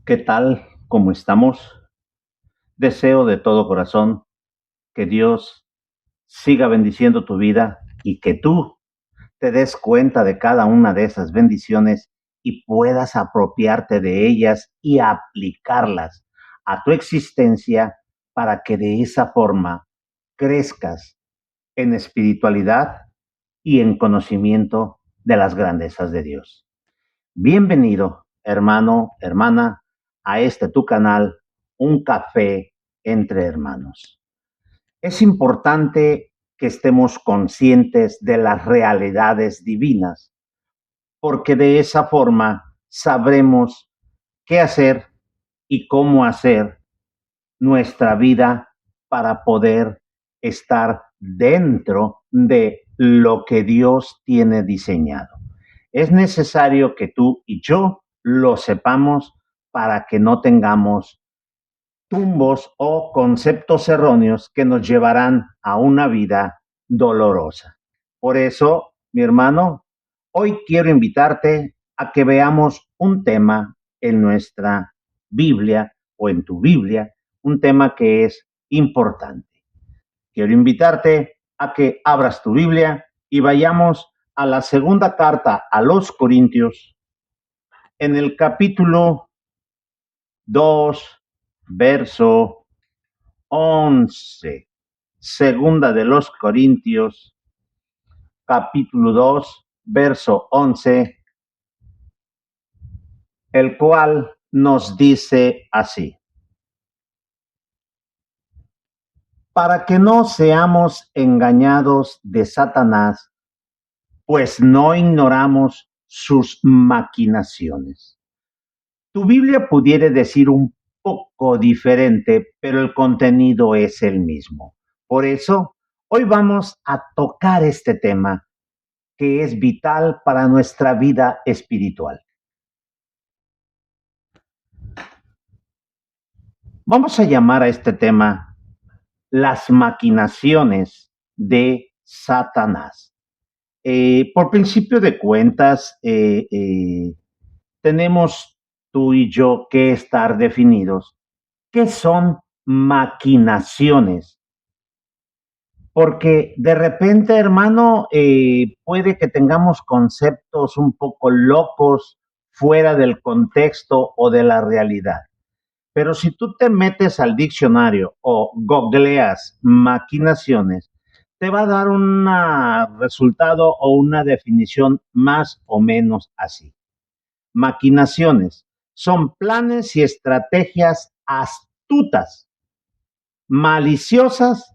¿Qué tal? ¿Cómo estamos? Deseo de todo corazón que Dios siga bendiciendo tu vida y que tú te des cuenta de cada una de esas bendiciones y puedas apropiarte de ellas y aplicarlas a tu existencia para que de esa forma crezcas en espiritualidad y en conocimiento de las grandezas de Dios. Bienvenido, hermano, hermana, a este tu canal, Un Café entre Hermanos. Es importante que estemos conscientes de las realidades divinas, porque de esa forma sabremos qué hacer y cómo hacer nuestra vida para poder estar dentro de lo que Dios tiene diseñado. Es necesario que tú y yo lo sepamos para que no tengamos tumbos o conceptos erróneos que nos llevarán a una vida dolorosa. Por eso, mi hermano, hoy quiero invitarte a que veamos un tema en nuestra Biblia o en tu Biblia, un tema que es importante. Quiero invitarte a que abras tu Biblia y vayamos a la segunda carta a los Corintios, en el capítulo 2, verso 11. Segunda de los Corintios, capítulo 2, verso 11, el cual nos dice así: para que no seamos engañados de Satanás, pues no ignoramos sus maquinaciones. Tu Biblia pudiera decir un poco diferente, pero el contenido es el mismo. Por eso, hoy vamos a tocar este tema que es vital para nuestra vida espiritual. Vamos a llamar a este tema las maquinaciones de Satanás. Por principio de cuentas, tenemos tú y yo que estar definidos qué son maquinaciones. Porque de repente, hermano, puede que tengamos conceptos un poco locos fuera del contexto o de la realidad. Pero si tú te metes al diccionario o googleas maquinaciones, te va a dar un resultado o una definición más o menos así. Maquinaciones son planes y estrategias astutas, maliciosas,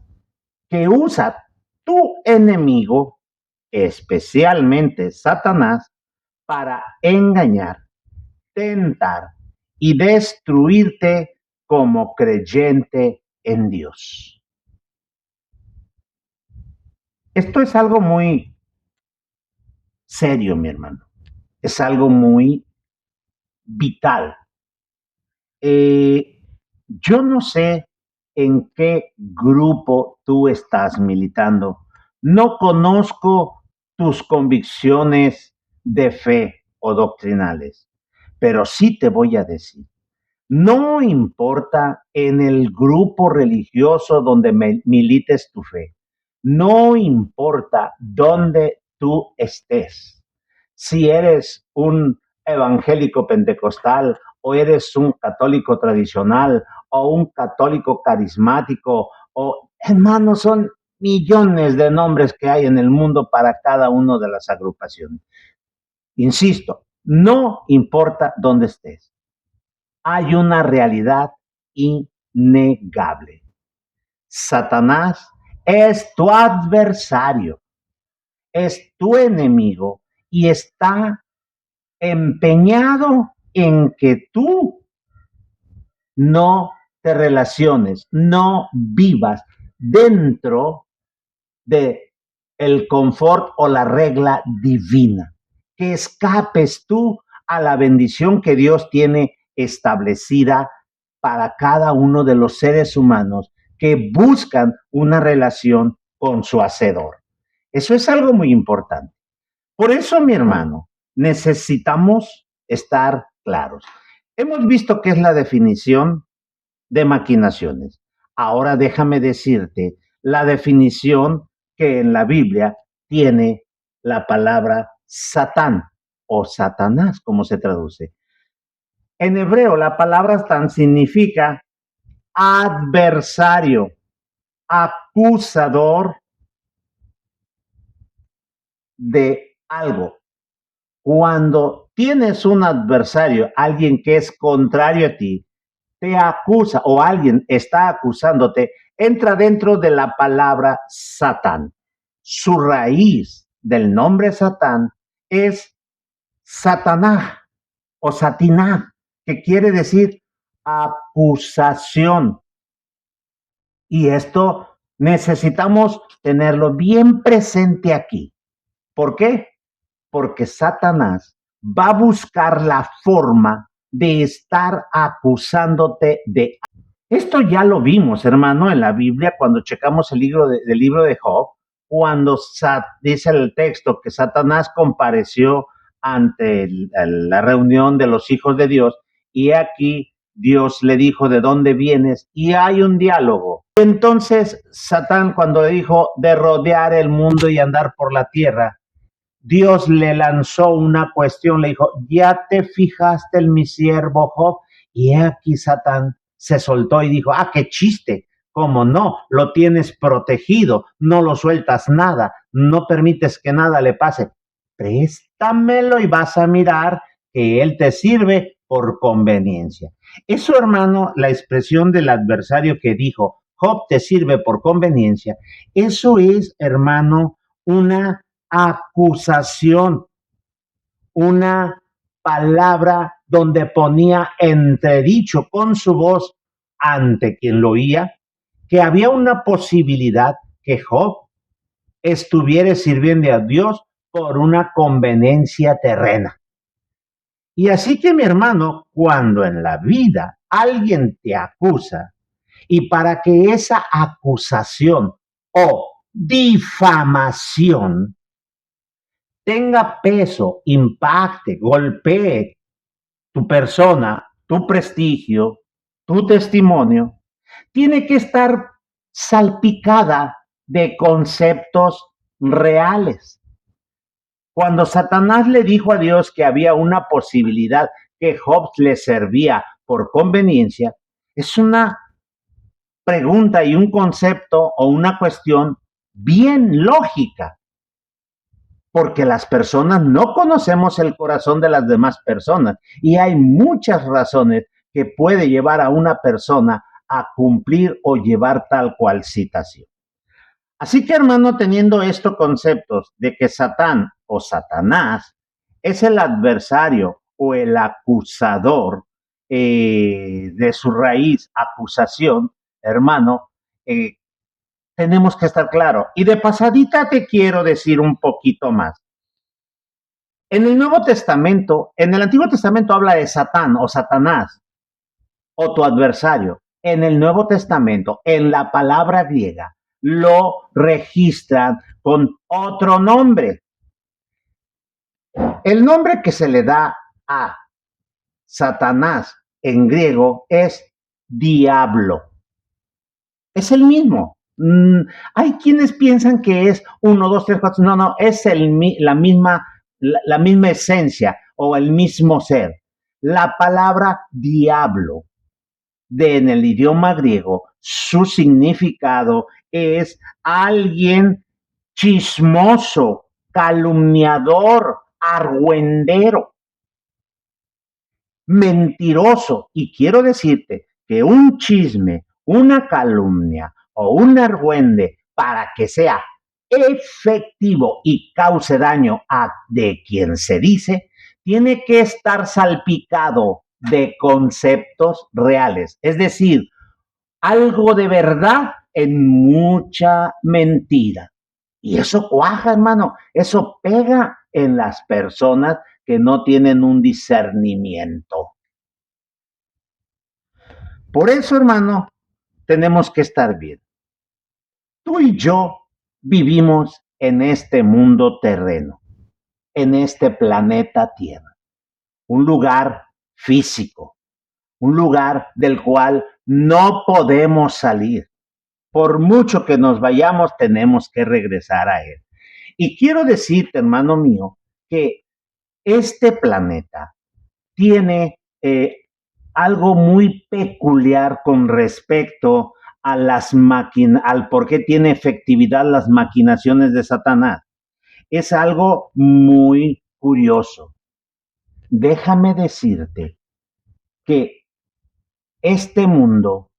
que usa tu enemigo, especialmente Satanás, para engañar, tentar y destruirte como creyente en Dios. Esto es algo muy serio, mi hermano. Es algo muy vital. Yo no sé en qué grupo tú estás militando. No conozco tus convicciones de fe o doctrinales, pero sí te voy a decir, no importa en el grupo religioso donde milites tu fe, no importa dónde tú estés, si eres un evangélico pentecostal o eres un católico tradicional o un católico carismático o hermanos, son millones de nombres que hay en el mundo para cada una de las agrupaciones. Insisto, no importa dónde estés, hay una realidad innegable. Satanás es tu adversario, es tu enemigo y está empeñado en que tú no te relaciones, no vivas dentro de el confort o la regla divina, que escapes tú a la bendición que Dios tiene establecida para cada uno de los seres humanos que buscan una relación con su hacedor. Eso es algo muy importante. Por eso, mi hermano, necesitamos estar claros. Hemos visto qué es la definición de maquinaciones. Ahora déjame decirte la definición que en la Biblia tiene la palabra Satán o Satanás, como se traduce. En hebreo, la palabra Satán significa adversario, acusador de algo. Cuando tienes un adversario, alguien que es contrario a ti, te acusa o alguien está acusándote, entra dentro de la palabra Satán. Su raíz del nombre Satán es Satanás o Satiná, que quiere decir acusación. Y esto necesitamos tenerlo bien presente aquí. ¿Por qué? Porque Satanás va a buscar la forma de estar acusándote de. Esto ya lo vimos, hermano, en la Biblia, cuando checamos el libro de Job, cuando dice el texto que Satanás compareció ante la reunión de los hijos de Dios, y aquí Dios le dijo de dónde vienes, y hay un diálogo. Entonces, Satán, cuando le dijo de rodear el mundo y andar por la tierra, Dios le lanzó una cuestión, le dijo, ¿ya te fijaste en mi siervo Job? Y aquí Satán se soltó y dijo, qué chiste, ¿cómo no? Lo tienes protegido, no lo sueltas nada, no permites que nada le pase. Préstamelo y vas a mirar que él te sirve por conveniencia. Eso, hermano, la expresión del adversario que dijo, Job te sirve por conveniencia, eso es, hermano, una acusación, una palabra donde ponía entredicho con su voz ante quien lo oía que había una posibilidad que Job estuviera sirviendo a Dios por una conveniencia terrena. Y así que, mi hermano, cuando en la vida alguien te acusa y para que esa acusación o difamación tenga peso, impacte, golpee tu persona, tu prestigio, tu testimonio, tiene que estar salpicada de conceptos reales. Cuando Satanás le dijo a Dios que había una posibilidad que Job le servía por conveniencia, es una pregunta y un concepto o una cuestión bien lógica, porque las personas no conocemos el corazón de las demás personas y hay muchas razones que puede llevar a una persona a cumplir o llevar tal cual situación. Así que, hermano, teniendo estos conceptos de que Satán o Satanás es el adversario o el acusador de su raíz, acusación, hermano, tenemos que estar claro. Y de pasadita te quiero decir un poquito más. En el Nuevo Testamento, en el Antiguo Testamento habla de Satán o Satanás o tu adversario. En el Nuevo Testamento, en la palabra griega, lo registran con otro nombre. El nombre que se le da a Satanás en griego es diablo. Es el mismo. Hay quienes piensan que es 1, 2, 3, 4. No, es la misma esencia o el mismo ser. La palabra diablo en el idioma griego, su significado es alguien chismoso, calumniador, argüendero, mentiroso. Y quiero decirte que un chisme, una calumnia o un argüende, para que sea efectivo y cause daño de quien se dice, tiene que estar salpicado de conceptos reales, es decir, algo de verdad en mucha mentira. Y eso cuaja, hermano, eso pega en las personas que no tienen un discernimiento. Por eso, hermano, tenemos que estar bien. Tú y yo vivimos en este mundo terreno. en este planeta Tierra, un lugar físico, un lugar del cual no podemos salir. Por mucho que nos vayamos, tenemos que regresar a él. Y quiero decirte, hermano mío, que este planeta tiene algo muy peculiar con respecto a las máquinas, al por qué tiene efectividad las maquinaciones de Satanás. Es algo muy curioso. Déjame decirte que este mundo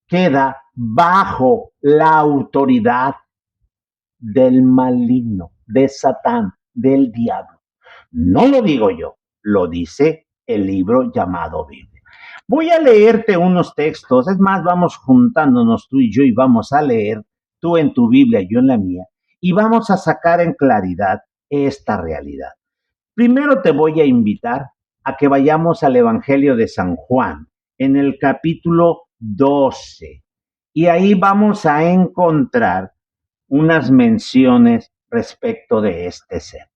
queda bajo la autoridad del maligno, de Satán, del diablo. No lo digo yo, lo dice el libro llamado Biblia. Voy a leerte unos textos, es más, vamos juntándonos tú y yo y vamos a leer, tú en tu Biblia, yo en la mía, y vamos a sacar en claridad esta realidad. Primero te voy a invitar a que vayamos al Evangelio de San Juan, en el capítulo 12, y ahí vamos a encontrar unas menciones respecto de este ser.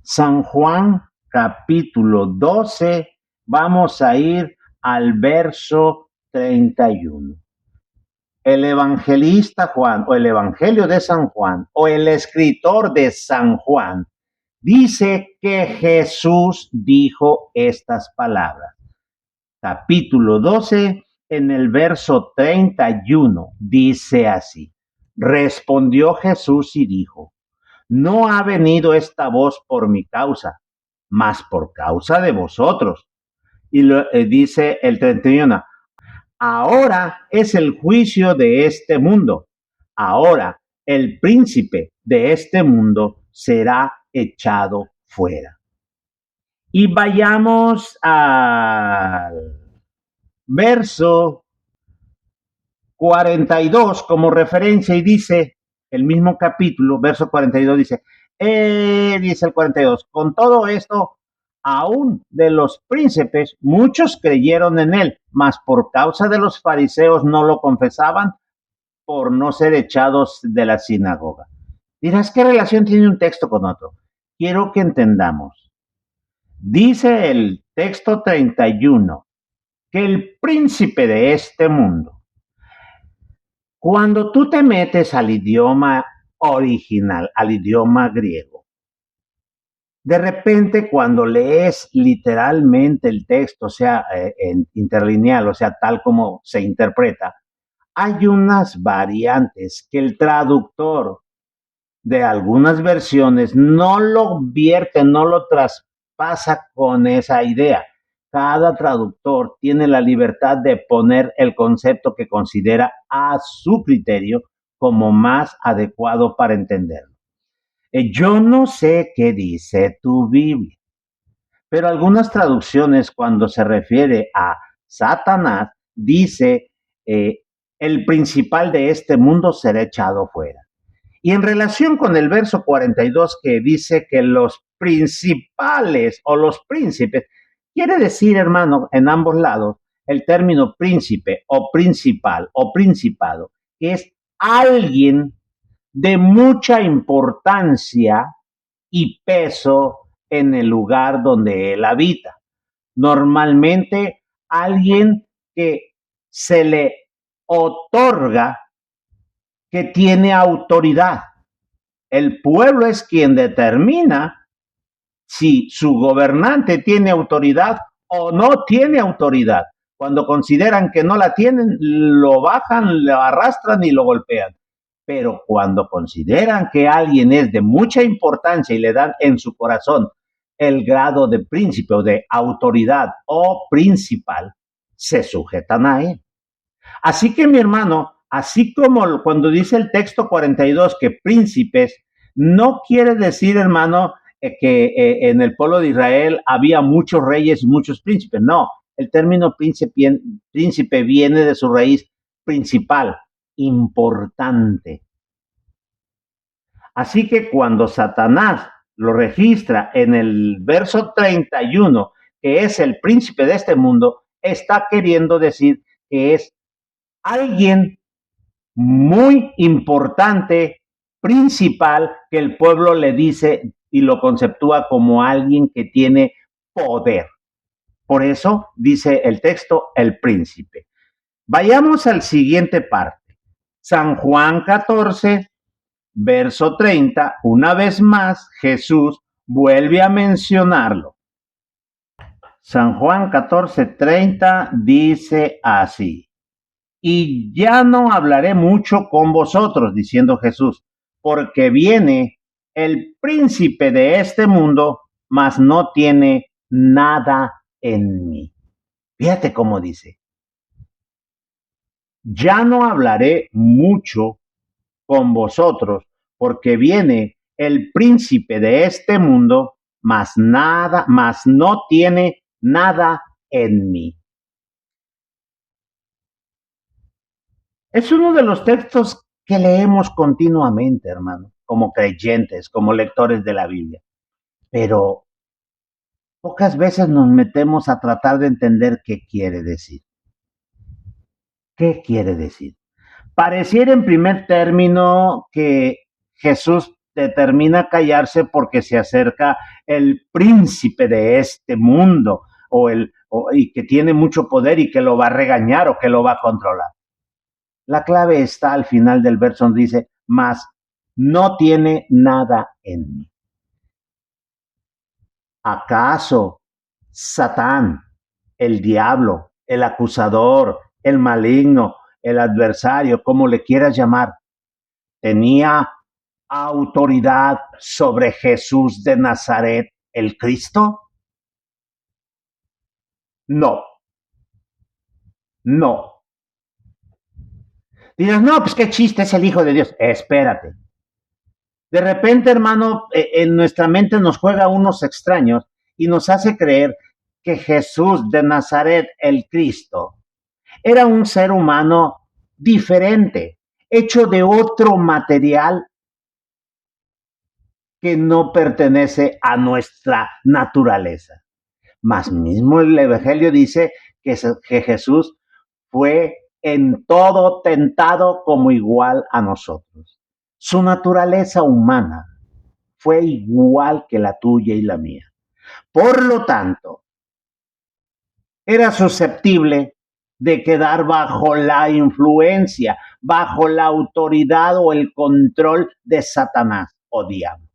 San Juan capítulo 12, vamos a ir al verso 31. El evangelista Juan o el Evangelio de San Juan o el escritor de San Juan dice que Jesús dijo estas palabras. Capítulo 12, en el verso 31, dice así. Respondió Jesús y dijo, no ha venido esta voz por mi causa, mas por causa de vosotros. Y dice el 31, ahora es el juicio de este mundo. Ahora el príncipe de este mundo será echado fuera. Y vayamos al verso 42 como referencia y dice, el mismo capítulo, verso 42 dice, dice el 42, con todo esto, aún de los príncipes, muchos creyeron en él, mas por causa de los fariseos no lo confesaban por no ser echados de la sinagoga. Dirás, ¿qué relación tiene un texto con otro? Quiero que entendamos. Dice el texto 31 que el príncipe de este mundo, cuando tú te metes al idioma original, al idioma griego, de repente cuando lees literalmente el texto, o sea, en interlineal, o sea, tal como se interpreta, hay unas variantes que el traductor de algunas versiones no lo vierte, no lo traspasa con esa idea. Cada traductor tiene la libertad de poner el concepto que considera a su criterio como más adecuado para entenderlo. Yo no sé qué dice tu Biblia, pero algunas traducciones cuando se refiere a Satanás dice el principal de este mundo será echado fuera. Y en relación con el verso 42 que dice que los principales o los príncipes, quiere decir, hermano, en ambos lados, el término príncipe o principal o principado, que es alguien de mucha importancia y peso en el lugar donde él habita. Normalmente alguien que se le otorga que tiene autoridad. El pueblo es quien determina si su gobernante tiene autoridad o no tiene autoridad. Cuando consideran que no la tienen, lo bajan, lo arrastran y lo golpean. Pero cuando consideran que alguien es de mucha importancia y le dan en su corazón el grado de príncipe o de autoridad o principal, se sujetan a él. Así que mi hermano, así como cuando dice el texto 42 que príncipes, no quiere decir, hermano, que en el pueblo de Israel había muchos reyes y muchos príncipes. No, el término príncipe viene de su raíz principal, importante. Así que cuando Satanás lo registra en el verso 31, que es el príncipe de este mundo, está queriendo decir que es alguien muy importante principal que el pueblo le dice y lo conceptúa como alguien que tiene poder. Por eso dice el texto, el príncipe. Vayamos al siguiente parte. San Juan 14, verso 30, una vez más Jesús vuelve a mencionarlo. San Juan 14:30 dice así: y ya no hablaré mucho con vosotros, diciendo Jesús, porque viene el príncipe de este mundo, mas no tiene nada en mí. Fíjate cómo dice: ya no hablaré mucho con vosotros, porque viene el príncipe de este mundo, mas no tiene nada en mí. Es uno de los textos que leemos continuamente, hermano, como creyentes, como lectores de la Biblia. Pero pocas veces nos metemos a tratar de entender qué quiere decir. ¿Qué quiere decir? Pareciera en primer término que Jesús determina callarse porque se acerca el príncipe de este mundo y que tiene mucho poder y que lo va a regañar o que lo va a controlar. La clave está al final del verso donde dice, mas no tiene nada en mí. ¿Acaso Satán, el diablo, el acusador, el maligno, el adversario, como le quieras llamar, tenía autoridad sobre Jesús de Nazaret, el Cristo? No, no. Dirás, no, pues qué chiste, es el Hijo de Dios. Espérate. De repente, hermano, en nuestra mente nos juega unos extraños y nos hace creer que Jesús de Nazaret, el Cristo, era un ser humano diferente, hecho de otro material que no pertenece a nuestra naturaleza. Mas mismo el Evangelio dice que Jesús fue en todo tentado como igual a nosotros. Su naturaleza humana fue igual que la tuya y la mía. Por lo tanto, era susceptible de quedar bajo la influencia, bajo la autoridad o el control de Satanás o diablo.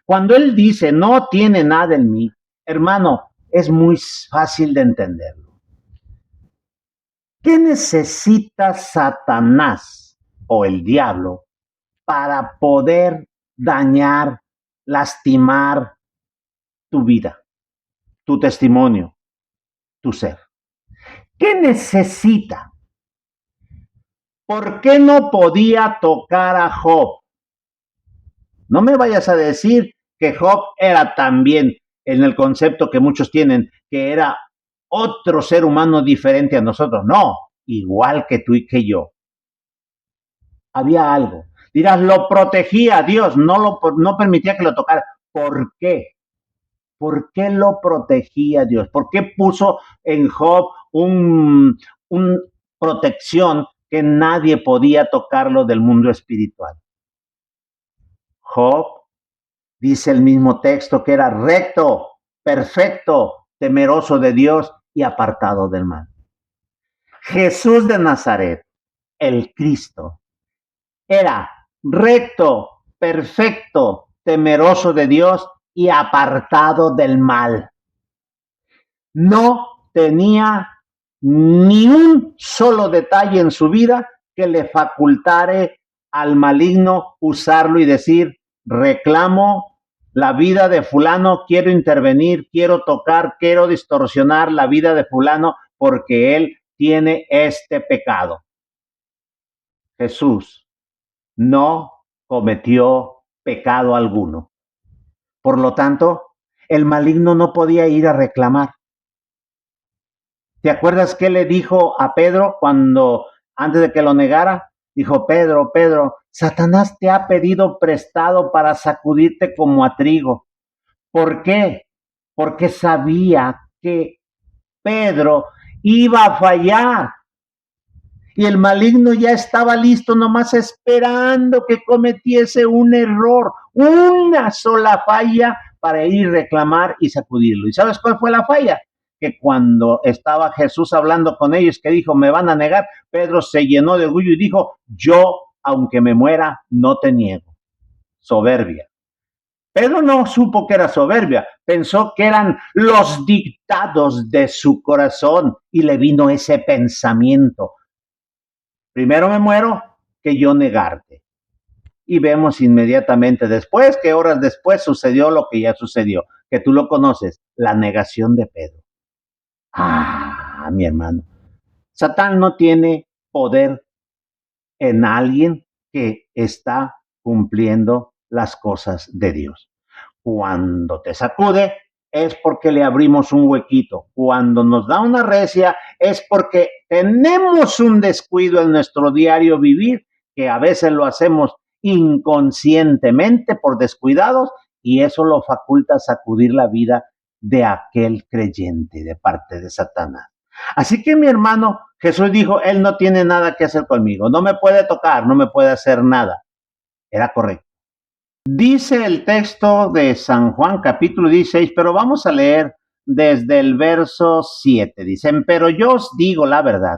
Cuando él dice, no tiene nada en mí, hermano, es muy fácil de entenderlo. ¿Qué necesita Satanás o el diablo para poder dañar, lastimar tu vida, tu testimonio, tu ser? ¿Qué necesita? ¿Por qué no podía tocar a Job? No me vayas a decir que Job era también, en el concepto que muchos tienen, que era otro ser humano diferente a nosotros. No, igual que tú y que yo. Había algo. Dirás, lo protegía Dios, no permitía que lo tocara. ¿Por qué? ¿Por qué lo protegía Dios? ¿Por qué puso en Job un protección que nadie podía tocarlo del mundo espiritual? Job, dice el mismo texto, que era recto, perfecto, temeroso de Dios y apartado del mal. Jesús de Nazaret, el Cristo, era recto, perfecto, temeroso de Dios y apartado del mal. No tenía ni un solo detalle en su vida que le facultare al maligno usarlo y decir, reclamo la vida de fulano, quiero intervenir, quiero tocar, quiero distorsionar la vida de fulano porque él tiene este pecado. Jesús no cometió pecado alguno. Por lo tanto, el maligno no podía ir a reclamar. ¿Te acuerdas qué le dijo a Pedro antes de que lo negara? Dijo, Pedro, Satanás te ha pedido prestado para sacudirte como a trigo. ¿Por qué? Porque sabía que Pedro iba a fallar Y el maligno ya estaba listo, nomás esperando que cometiese un error, una sola falla para ir y reclamar y sacudirlo. ¿Y sabes cuál fue la falla? Que cuando estaba Jesús hablando con ellos, que dijo, me van a negar, Pedro se llenó de orgullo y dijo, yo, aunque me muera, no te niego. Soberbia. Pedro no supo que era soberbia, pensó que eran los dictados de su corazón y le vino ese pensamiento. Primero me muero que yo negarte. Y vemos inmediatamente después que horas después sucedió lo que ya sucedió, que tú lo conoces, la negación de Pedro. Ah, mi hermano, Satán no tiene poder en alguien que está cumpliendo las cosas de Dios. Cuando te sacude es porque le abrimos un huequito. Cuando nos da una recia es porque tenemos un descuido en nuestro diario vivir, que a veces lo hacemos inconscientemente por descuidados y eso lo faculta a sacudir la vida de aquel creyente de parte de Satanás. Así que mi hermano, Jesús dijo, él no tiene nada que hacer conmigo, no me puede tocar, no me puede hacer nada. Era correcto. Dice el texto de San Juan capítulo 16, pero vamos a leer desde el verso 7. Dicen, pero yo os digo la verdad,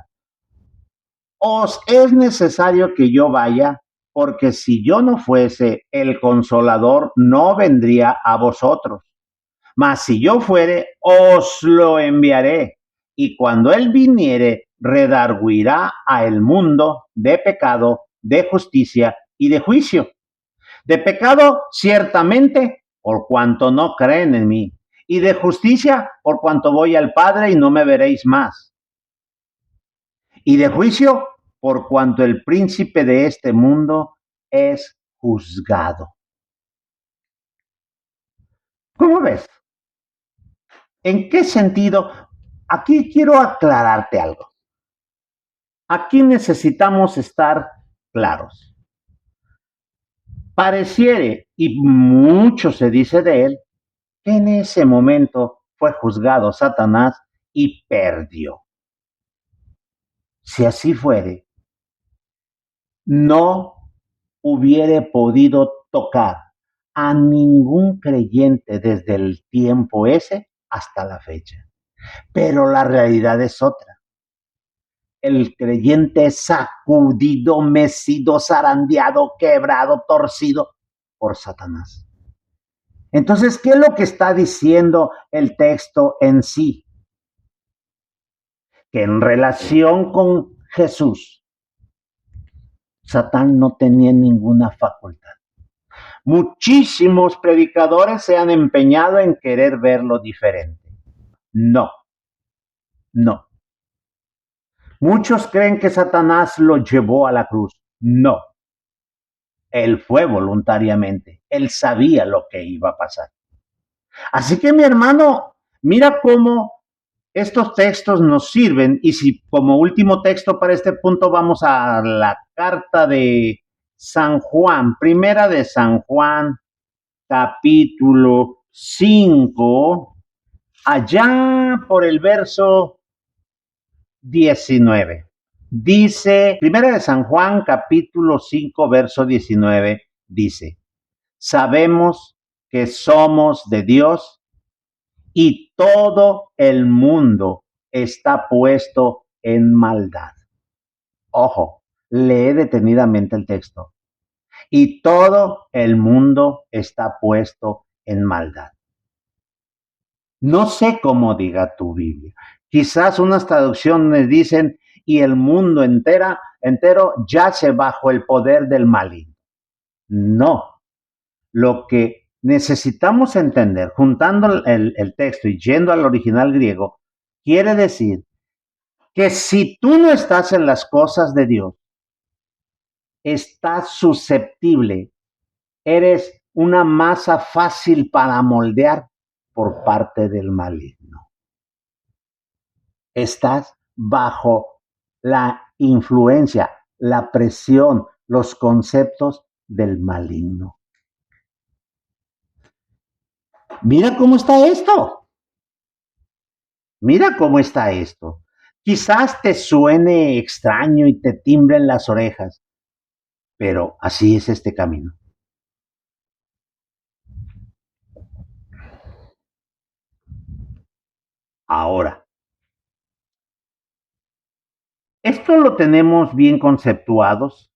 os es necesario que yo vaya, porque si yo no fuese, el Consolador no vendría a vosotros. Mas si yo fuere, os lo enviaré. Y cuando él viniere, redarguirá a el mundo de pecado, de justicia y de juicio. De pecado, ciertamente, por cuanto no creen en mí. Y de justicia, por cuanto voy al Padre y no me veréis más. Y de juicio, por cuanto el príncipe de este mundo es juzgado. ¿Cómo ves? ¿En qué sentido? Aquí quiero aclararte algo. Aquí necesitamos estar claros. Pareciere, y mucho se dice de él, que en ese momento fue juzgado Satanás y perdió. Si así fuere, no hubiera podido tocar a ningún creyente desde el tiempo ese hasta la fecha. Pero la realidad es otra. El creyente es sacudido, mecido, zarandeado, quebrado, torcido por Satanás. Entonces, ¿qué es lo que está diciendo el texto en sí? Que en relación con Jesús, Satán no tenía ninguna facultad. Muchísimos predicadores se han empeñado en querer verlo diferente. No, no. Muchos creen que Satanás lo llevó a la cruz. No. Él fue voluntariamente. Él sabía lo que iba a pasar. Así que mi hermano, mira cómo estos textos nos sirven y si como último texto para este punto vamos a la carta de San Juan, primera de San Juan, capítulo 5, allá por el verso 19. Dice, primera de San Juan, capítulo 5, verso 19, dice, sabemos que somos de Dios y todo el mundo está puesto en maldad. Ojo, lee detenidamente el texto. Y todo el mundo está puesto en maldad. No sé cómo diga tu Biblia. Quizás unas traducciones dicen, y el mundo entero yace bajo el poder del maligno. No. Lo que necesitamos entender, juntando el texto y yendo al original griego, quiere decir que si tú no estás en las cosas de Dios, estás susceptible, eres una masa fácil para moldear por parte del maligno. Estás bajo la influencia, la presión, los conceptos del maligno. Mira cómo está esto. Mira cómo está esto. Quizás te suene extraño y te timbren las orejas, pero así es este camino. Ahora, esto lo tenemos bien conceptuados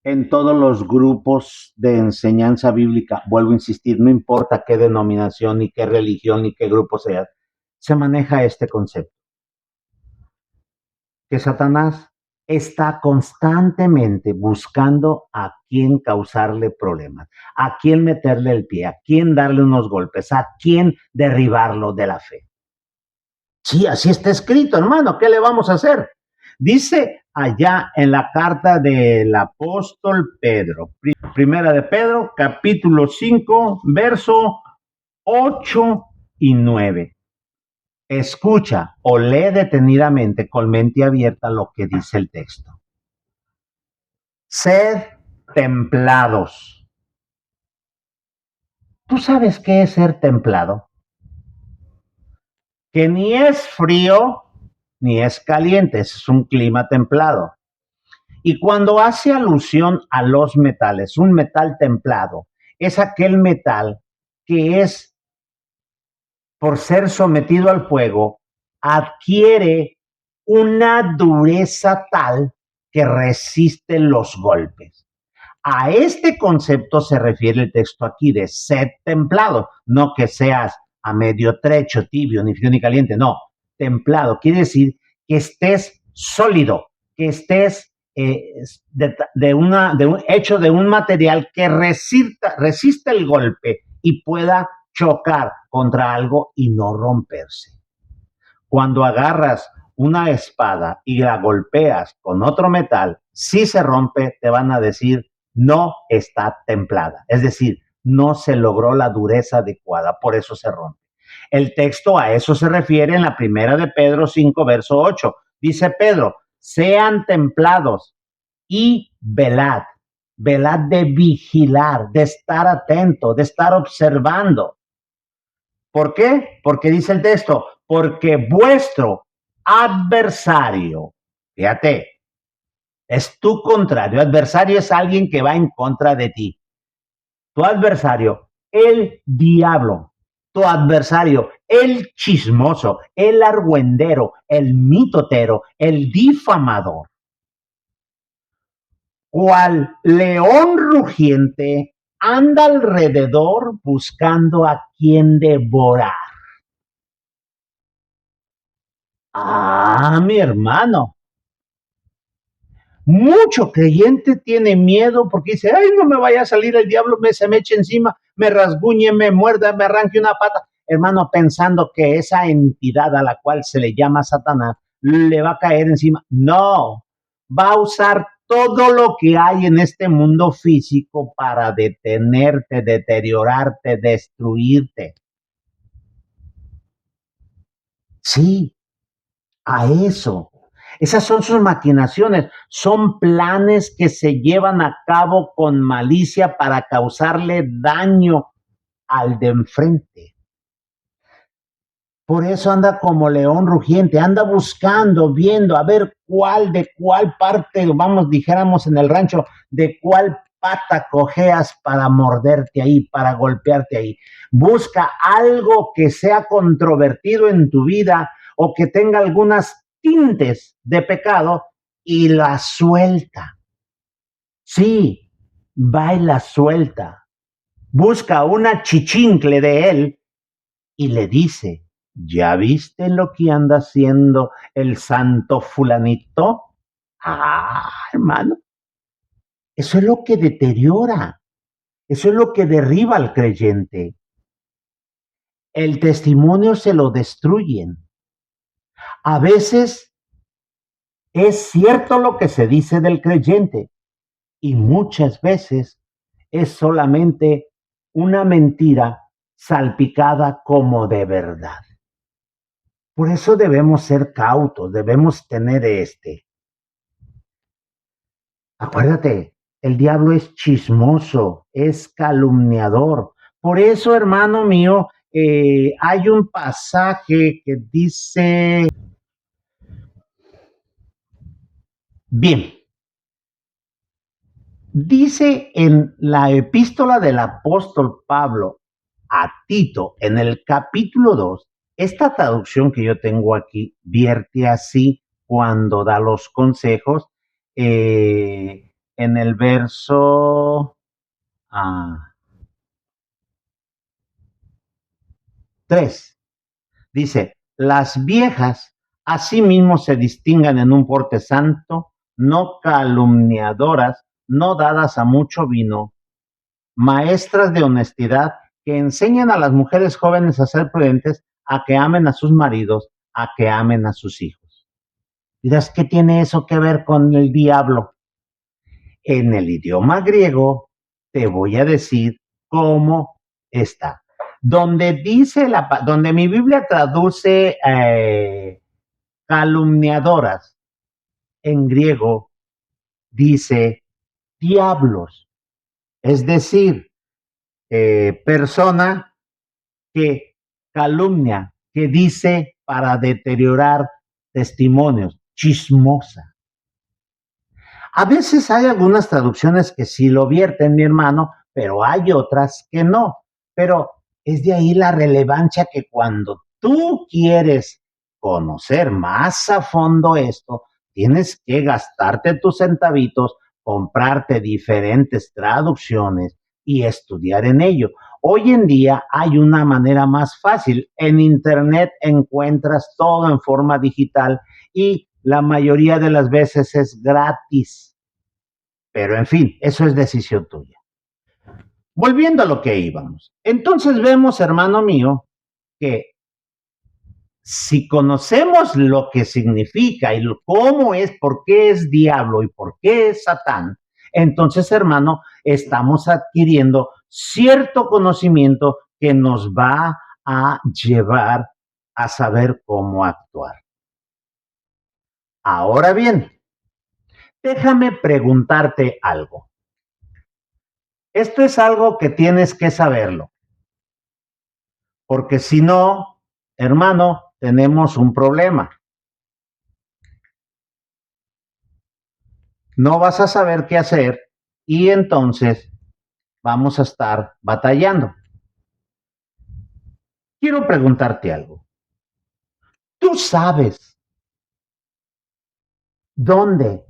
en todos los grupos de enseñanza bíblica. Vuelvo a insistir, no importa qué denominación, ni qué religión, ni qué grupo sea, se maneja este concepto. Que Satanás está constantemente buscando a quién causarle problemas, a quién meterle el pie, a quién darle unos golpes, a quién derribarlo de la fe. Sí, así está escrito, hermano, ¿qué le vamos a hacer? Dice allá en la carta del apóstol Pedro, primera de Pedro, capítulo 5, verso 8 y 9. Escucha o lee detenidamente con mente abierta lo que dice el texto. Sed templados. ¿Tú sabes qué es ser templado? Que ni es frío ni es caliente, es un clima templado. Y cuando hace alusión a los metales, un metal templado es aquel metal que es, por ser sometido al fuego, adquiere una dureza tal que resiste los golpes. A este concepto se refiere el texto aquí de sed templado, no que seas a medio trecho, tibio, ni frío ni caliente, no, templado, quiere decir que estés sólido, que estés hecho de un material que resista el golpe y pueda chocar contra algo y no romperse. Cuando agarras una espada y la golpeas con otro metal, si se rompe, te van a decir no está templada. Es decir, no se logró la dureza adecuada, por eso se rompe. El texto a eso se refiere en la primera de Pedro 5, verso 8. Dice Pedro, sean templados y velad. Velad de vigilar, de estar atento, de estar observando. ¿Por qué? Porque dice el texto, porque vuestro adversario, fíjate, es tu contrario. Adversario es alguien que va en contra de ti. Tu adversario, el diablo. Tu adversario, el chismoso, el argüendero, el mitotero, el difamador. Cual león rugiente anda alrededor buscando a quien devorar. Ah, mi hermano. Mucho creyente tiene miedo porque dice, ay, no me vaya a salir el diablo, se me eche encima, me rasguñe, me muerda, me arranque una pata. Hermano, pensando que esa entidad a la cual se le llama Satanás le va a caer encima. No, va a usar todo lo que hay en este mundo físico para detenerte, deteriorarte, destruirte. Sí, a eso. Esas son sus maquinaciones, son planes que se llevan a cabo con malicia para causarle daño al de enfrente. Por eso anda como león rugiente, anda buscando, viendo, a ver de cuál parte, vamos, dijéramos en el rancho, de cuál pata cojeas para morderte ahí, para golpearte ahí. Busca algo que sea controvertido en tu vida o que tenga algunas tintes de pecado y la suelta. Sí, va y la suelta. Busca una chichincle de él y le dice, ¿ya viste lo que anda haciendo el santo fulanito? Ah, hermano, eso es lo que deteriora, eso es lo que derriba al creyente. El testimonio se lo destruyen. A veces es cierto lo que se dice del creyente y muchas veces es solamente una mentira salpicada como de verdad. Por eso debemos ser cautos, debemos tener acuérdate, el diablo es chismoso, es calumniador. Por eso, hermano mío, hay un pasaje que dice, bien, dice en la epístola del apóstol Pablo a Tito, en el capítulo 2, esta traducción que yo tengo aquí vierte así cuando da los consejos, en el verso 3, dice, las viejas asimismo se distingan en un porte santo, no calumniadoras, no dadas a mucho vino, maestras de honestidad, que enseñan a las mujeres jóvenes a ser prudentes, a que amen a sus maridos, a que amen a sus hijos. Dirás, ¿qué tiene eso que ver con el diablo? En el idioma griego te voy a decir cómo está. Donde mi Biblia traduce calumniadoras, en griego dice diablos, es decir, persona que calumnia, que dice para deteriorar testimonios, chismosa. A veces hay algunas traducciones que sí lo vierten, mi hermano, pero hay otras que no. Pero es de ahí la relevancia que cuando tú quieres conocer más a fondo esto, tienes que gastarte tus centavitos, comprarte diferentes traducciones y estudiar en ello. Hoy en día hay una manera más fácil. En Internet encuentras todo en forma digital y la mayoría de las veces es gratis. Pero en fin, eso es decisión tuya. Volviendo a lo que íbamos. Entonces vemos, hermano mío, que si conocemos lo que significa y cómo es, por qué es diablo y por qué es Satán, entonces, hermano, estamos adquiriendo cierto conocimiento que nos va a llevar a saber cómo actuar. Ahora bien, déjame preguntarte algo. Esto es algo que tienes que saberlo, porque si no, hermano, tenemos un problema. No vas a saber qué hacer y entonces vamos a estar batallando. Quiero preguntarte algo. ¿Tú sabes dónde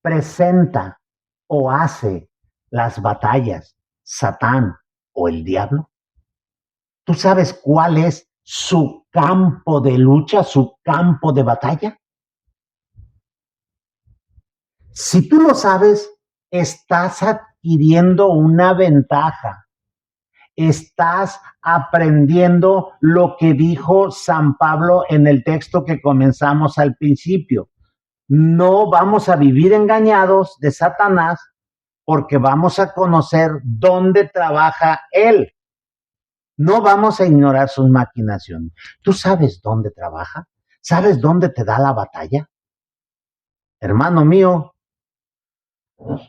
presenta o hace las batallas Satán o el diablo? ¿Tú sabes cuál es su campo de lucha, su campo de batalla? Si tú lo sabes, estás adquiriendo una ventaja. Estás aprendiendo lo que dijo San Pablo en el texto que comenzamos al principio. No vamos a vivir engañados de Satanás porque vamos a conocer dónde trabaja él. No vamos a ignorar sus maquinaciones. ¿Tú sabes dónde trabaja? ¿Sabes dónde te da la batalla? Hermano mío,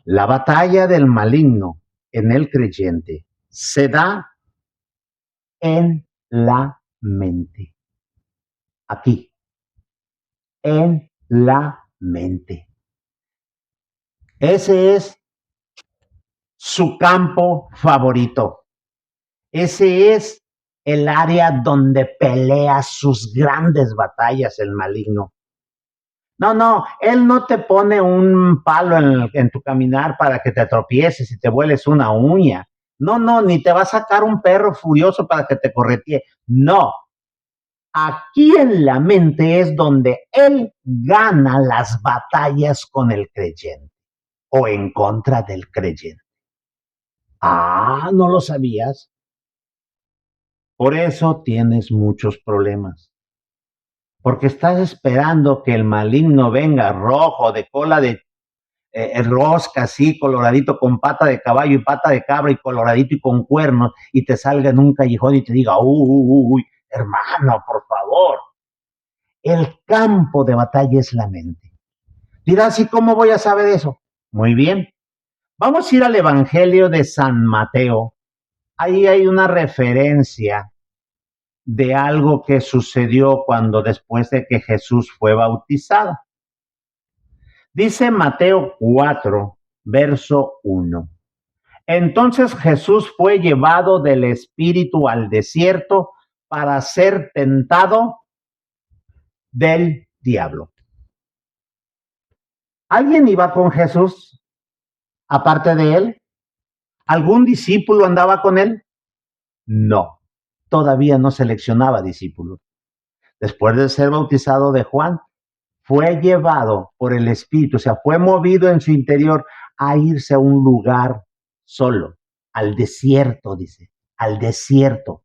la batalla del maligno en el creyente se da en la mente. Aquí, en la mente. Ese es su campo favorito. Ese es el área donde pelea sus grandes batallas el maligno. No, él no te pone un palo en tu caminar para que te tropieces y te vueles una uña. No, ni te va a sacar un perro furioso para que te corretee. No, aquí en la mente es donde él gana las batallas con el creyente o en contra del creyente. Ah, ¿no lo sabías? Por eso tienes muchos problemas. Porque estás esperando que el maligno venga rojo, de cola de rosca, así, coloradito, con pata de caballo y pata de cabra y coloradito y con cuernos, y te salga en un callejón y te diga, uy, hermano, por favor. El campo de batalla es la mente. Dirás, ¿y cómo voy a saber eso? Muy bien. Vamos a ir al Evangelio de San Mateo. Ahí hay una referencia de algo que sucedió cuando después de que Jesús fue bautizado. Dice Mateo 4, verso 1. Entonces Jesús fue llevado del Espíritu al desierto para ser tentado del diablo. ¿Alguien iba con Jesús aparte de él? ¿Algún discípulo andaba con él? No, todavía no seleccionaba discípulos. Después de ser bautizado de Juan, fue llevado por el Espíritu, o sea, fue movido en su interior a irse a un lugar solo, al desierto, dice, al desierto.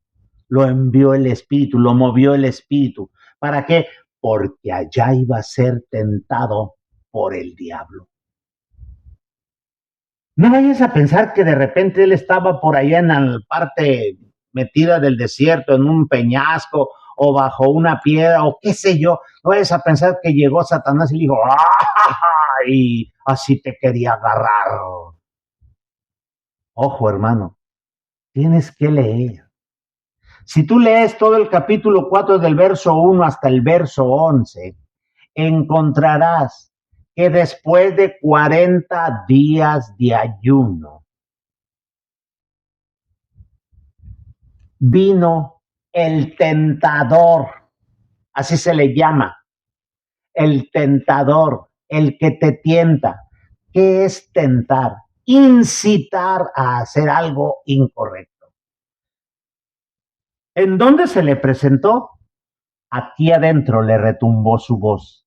Lo envió el Espíritu, lo movió el Espíritu. ¿Para qué? Porque allá iba a ser tentado por el diablo. No vayas a pensar que de repente él estaba por allá en la parte metida del desierto, en un peñasco o bajo una piedra o qué sé yo. No vayas a pensar que llegó Satanás y le dijo, ¡ah! Y así te quería agarrar. Ojo, hermano, tienes que leer. Si tú lees todo el capítulo 4 del verso 1 hasta el verso 11, encontrarás que después de 40 días de ayuno, vino el tentador, así se le llama, el tentador, el que te tienta. ¿Qué es tentar? Incitar a hacer algo incorrecto. ¿En dónde se le presentó? Aquí adentro le retumbó su voz.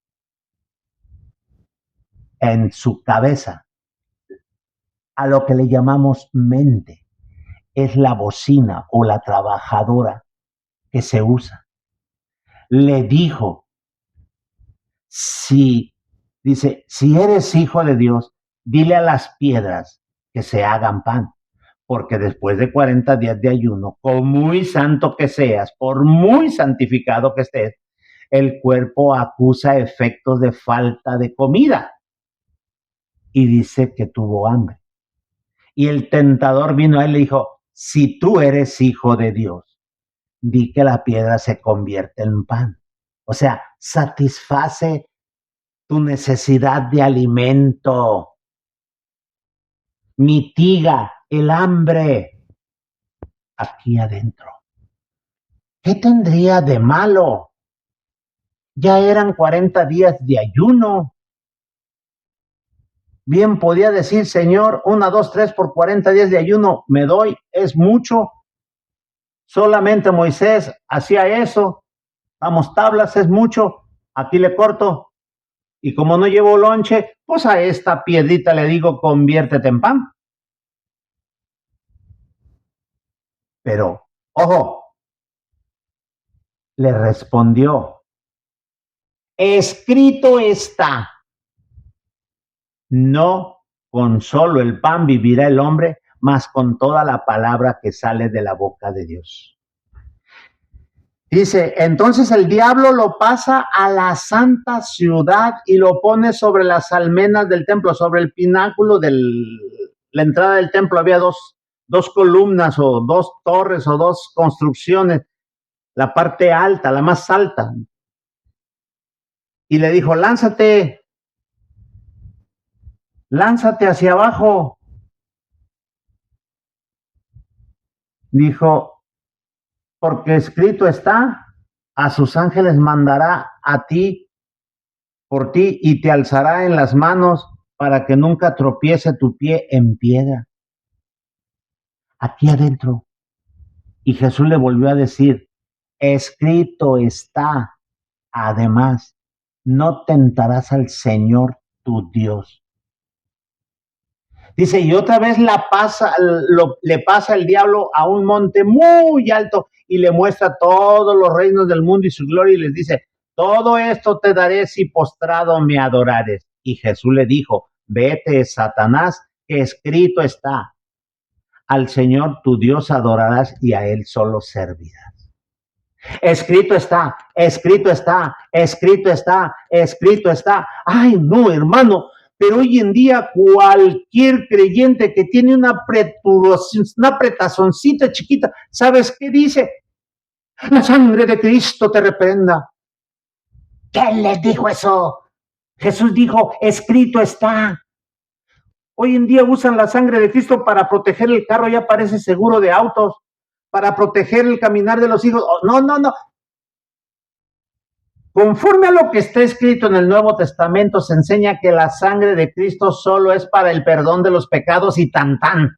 En su cabeza, a lo que le llamamos mente, es la bocina o la trabajadora que se usa. Le dijo, dice, si eres hijo de Dios, dile a las piedras que se hagan pan, porque después de 40 días de ayuno, por muy santo que seas, por muy santificado que estés, el cuerpo acusa efectos de falta de comida y dice que tuvo hambre. Y el tentador vino a él y le dijo, si tú eres hijo de Dios, di que la piedra se convierte en pan. O sea, satisface tu necesidad de alimento, mitiga el hambre aquí adentro. ¿Qué tendría de malo? Ya eran 40 días de ayuno. Bien podía decir, Señor, 1, 2, 3 por 40 días de ayuno, me doy, es mucho. Solamente Moisés hacía eso. Vamos, tablas, es mucho. Aquí le corto. Y como no llevo lonche, pues a esta piedrita le digo, conviértete en pan. Pero, ojo, le respondió, escrito está, no con solo el pan vivirá el hombre, mas con toda la palabra que sale de la boca de Dios. Dice, entonces el diablo lo pasa a la santa ciudad y lo pone sobre las almenas del templo, sobre el pináculo de la entrada del templo. Había dos columnas o dos torres o dos construcciones, la parte alta, la más alta. Y le dijo, lánzate hacia abajo. Dijo, porque escrito está, a sus ángeles mandará a ti, por ti, y te alzará en las manos para que nunca tropiece tu pie en piedra. Aquí adentro. Y Jesús le volvió a decir, escrito está, además, no tentarás al Señor tu Dios. Dice, y otra vez le pasa el diablo a un monte muy alto y le muestra todos los reinos del mundo y su gloria y les dice, todo esto te daré si postrado me adorares. Y Jesús le dijo, vete, Satanás, que escrito está, al Señor tu Dios adorarás y a Él solo servirás. Escrito está, escrito está, escrito está, escrito está. Ay, no, hermano. Pero hoy en día cualquier creyente que tiene una apretazoncita chiquita, ¿sabes qué dice? La sangre de Cristo te reprenda. ¿Quién les dijo eso? Jesús dijo, escrito está. Hoy en día usan la sangre de Cristo para proteger el carro, ya parece seguro de autos, para proteger el caminar de los hijos. No, no, no. Conforme a lo que está escrito en el Nuevo Testamento, se enseña que la sangre de Cristo solo es para el perdón de los pecados y tan tan.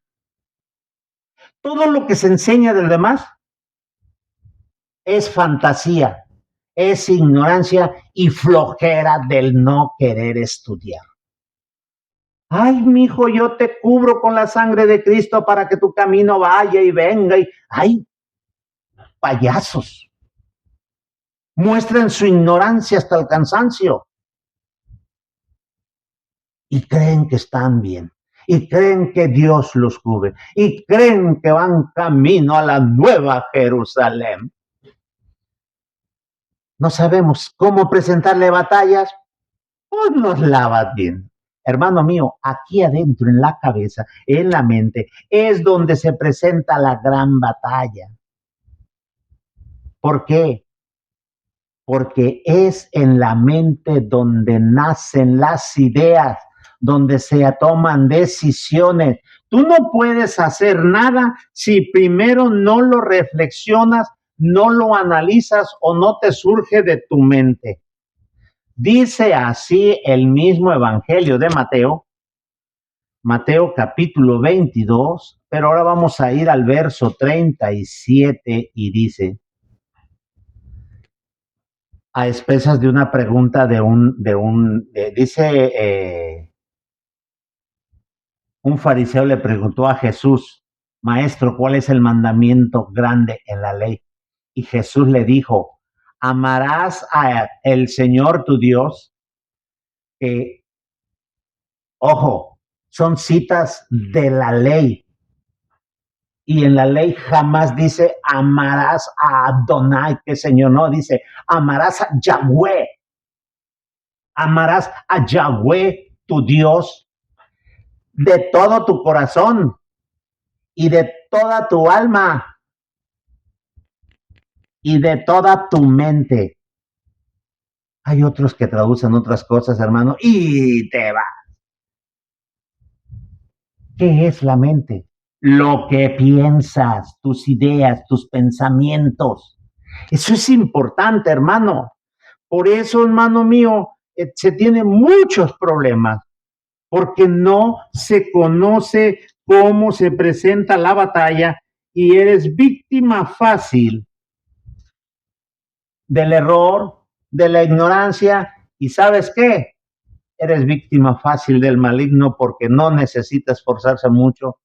Todo lo que se enseña del demás es fantasía, es ignorancia y flojera del no querer estudiar. Ay, mijo, yo te cubro con la sangre de Cristo para que tu camino vaya y venga. Ay, payasos. Muestran su ignorancia hasta el cansancio. Y creen que están bien. Y creen que Dios los cubre. Y creen que van camino a la nueva Jerusalén. No sabemos cómo presentarle batallas. Pues nos lavas bien. Hermano mío, aquí adentro, en la cabeza, en la mente, es donde se presenta la gran batalla. ¿Por qué? Porque es en la mente donde nacen las ideas, donde se toman decisiones. Tú no puedes hacer nada si primero no lo reflexionas, no lo analizas o no te surge de tu mente. Dice así el mismo Evangelio de Mateo, Mateo capítulo 22, pero ahora vamos a ir al verso 37 y dice, a expensas de una pregunta un fariseo le preguntó a Jesús, Maestro, ¿cuál es el mandamiento grande en la ley? Y Jesús le dijo, amarás a el Señor tu Dios, que, ojo, son citas de la ley. Y en la ley jamás dice amarás a Adonai, que Señor, no, dice amarás a Yahweh. Amarás a Yahweh, tu Dios, de todo tu corazón y de toda tu alma y de toda tu mente. Hay otros que traducen otras cosas, hermano, y te va. ¿Qué es la mente? Lo que piensas, tus ideas, tus pensamientos. Eso es importante, hermano. Por eso, hermano mío, se tienen muchos problemas, porque no se conoce cómo se presenta la batalla y eres víctima fácil del error, de la ignorancia y ¿sabes qué? Eres víctima fácil del maligno porque no necesitas esforzarse mucho,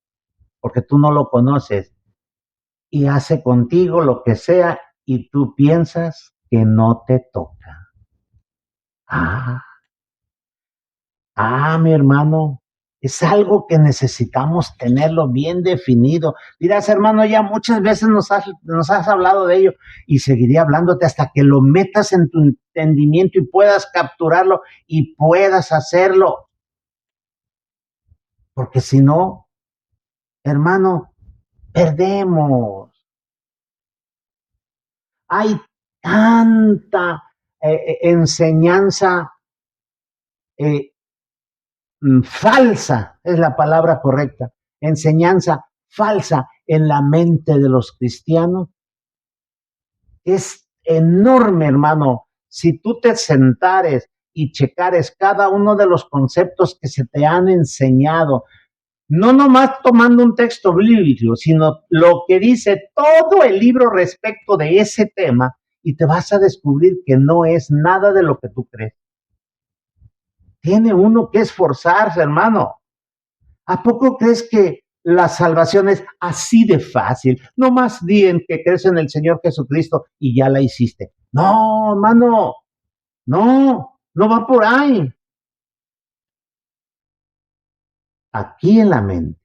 porque tú no lo conoces y hace contigo lo que sea y tú piensas que no te toca. Ah, mi hermano, es algo que necesitamos tenerlo bien definido. Dirás, hermano, ya muchas veces nos has hablado de ello y seguiré hablándote hasta que lo metas en tu entendimiento y puedas capturarlo y puedas hacerlo. Porque si no, hermano, perdemos. Hay tanta enseñanza eh, falsa, es la palabra correcta, enseñanza falsa en la mente de los cristianos. Es enorme, hermano. Si tú te sentares y checares cada uno de los conceptos que se te han enseñado, no nomás tomando un texto bíblico, sino lo que dice todo el libro respecto de ese tema, y te vas a descubrir que no es nada de lo que tú crees. Tiene uno que esforzarse, hermano. ¿A poco crees que la salvación es así de fácil? No más bien que crees en el Señor Jesucristo y ya la hiciste. No, hermano, no va por ahí. Aquí en la mente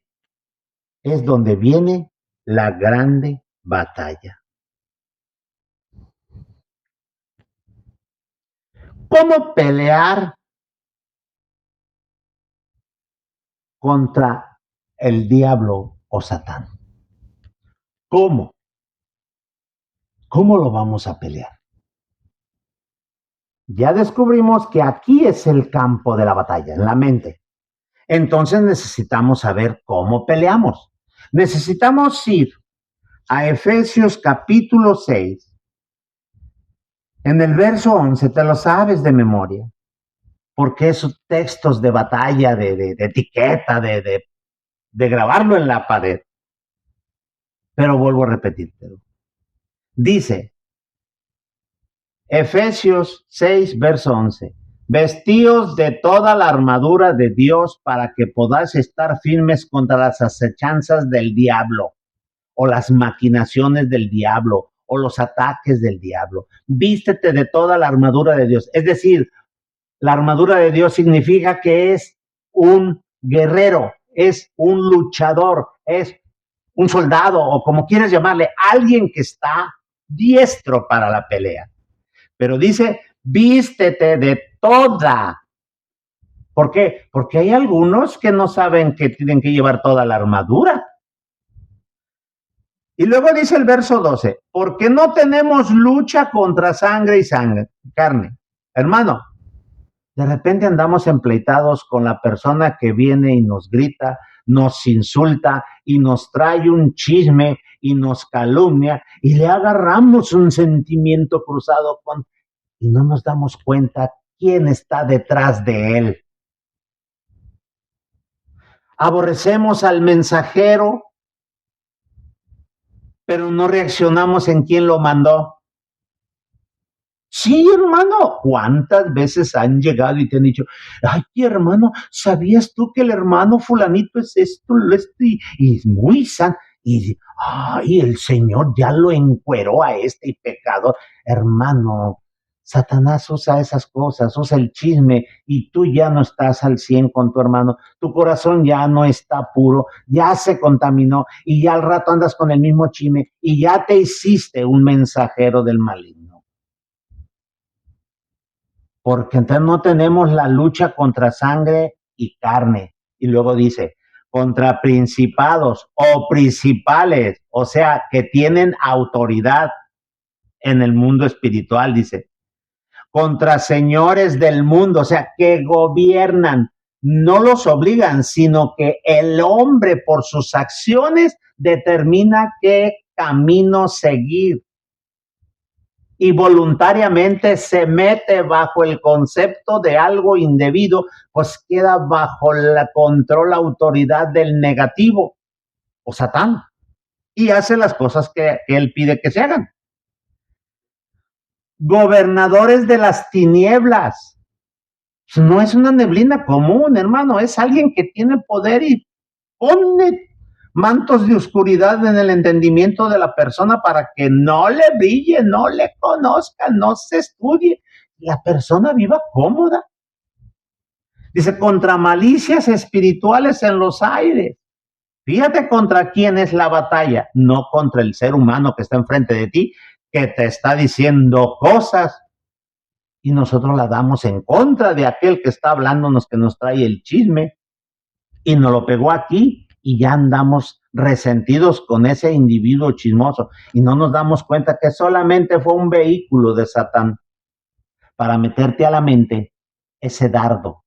es donde viene la grande batalla. ¿Cómo pelear contra el diablo o Satán? ¿Cómo? ¿Cómo lo vamos a pelear? Ya descubrimos que aquí es el campo de la batalla, en la mente. Entonces necesitamos saber cómo peleamos. Necesitamos ir a Efesios capítulo 6. En el verso 11, te lo sabes de memoria, porque esos textos de batalla, de etiqueta, de grabarlo en la pared. Pero vuelvo a repetírtelo. Dice, Efesios 6, verso 11. Vestíos de toda la armadura de Dios para que podáis estar firmes contra las acechanzas del diablo o las maquinaciones del diablo o los ataques del diablo. Vístete de toda la armadura de Dios. Es decir, la armadura de Dios significa que es un guerrero, es un luchador, es un soldado o como quieras llamarle, alguien que está diestro para la pelea. Pero dice, vístete de toda. ¿Por qué? Porque hay algunos que no saben que tienen que llevar toda la armadura. Y luego dice el verso 12, porque no tenemos lucha contra sangre y carne. Hermano, de repente andamos empleitados con la persona que viene y nos grita, nos insulta y nos trae un chisme y nos calumnia y le agarramos un sentimiento cruzado con y no nos damos cuenta quién está detrás de él. Aborrecemos al mensajero, pero no reaccionamos en quién lo mandó. Sí, hermano, ¿cuántas veces han llegado y te han dicho, ay, hermano, ¿sabías tú que el hermano fulanito es esto, y es muy san? Y, ay, el Señor ya lo encueró a este pecador. Hermano, Satanás usa esas cosas, usa el chisme y tú ya no estás al 100 con tu hermano. Tu corazón ya no está puro, ya se contaminó y ya al rato andas con el mismo chisme y ya te hiciste un mensajero del maligno. Porque entonces no tenemos la lucha contra sangre y carne. Y luego dice, contra principados o principales, o sea, que tienen autoridad en el mundo espiritual, dice, contra señores del mundo, o sea, que gobiernan, no los obligan, sino que el hombre por sus acciones determina qué camino seguir y voluntariamente se mete bajo el concepto de algo indebido, pues queda bajo la control, autoridad del negativo o Satán y hace las cosas que él pide que se hagan. Gobernadores de las tinieblas. No es una neblina común, hermano, es alguien que tiene poder y pone mantos de oscuridad en el entendimiento de la persona para que no le brille, no le conozca, no se estudie, la persona viva cómoda. Dice, contra malicias espirituales en los aires. Fíjate contra quién es la batalla, no contra el ser humano que está enfrente de ti, que te está diciendo cosas y nosotros la damos en contra de aquel que está hablándonos, que nos trae el chisme y nos lo pegó aquí y ya andamos resentidos con ese individuo chismoso y no nos damos cuenta que solamente fue un vehículo de Satán para meterte a la mente ese dardo,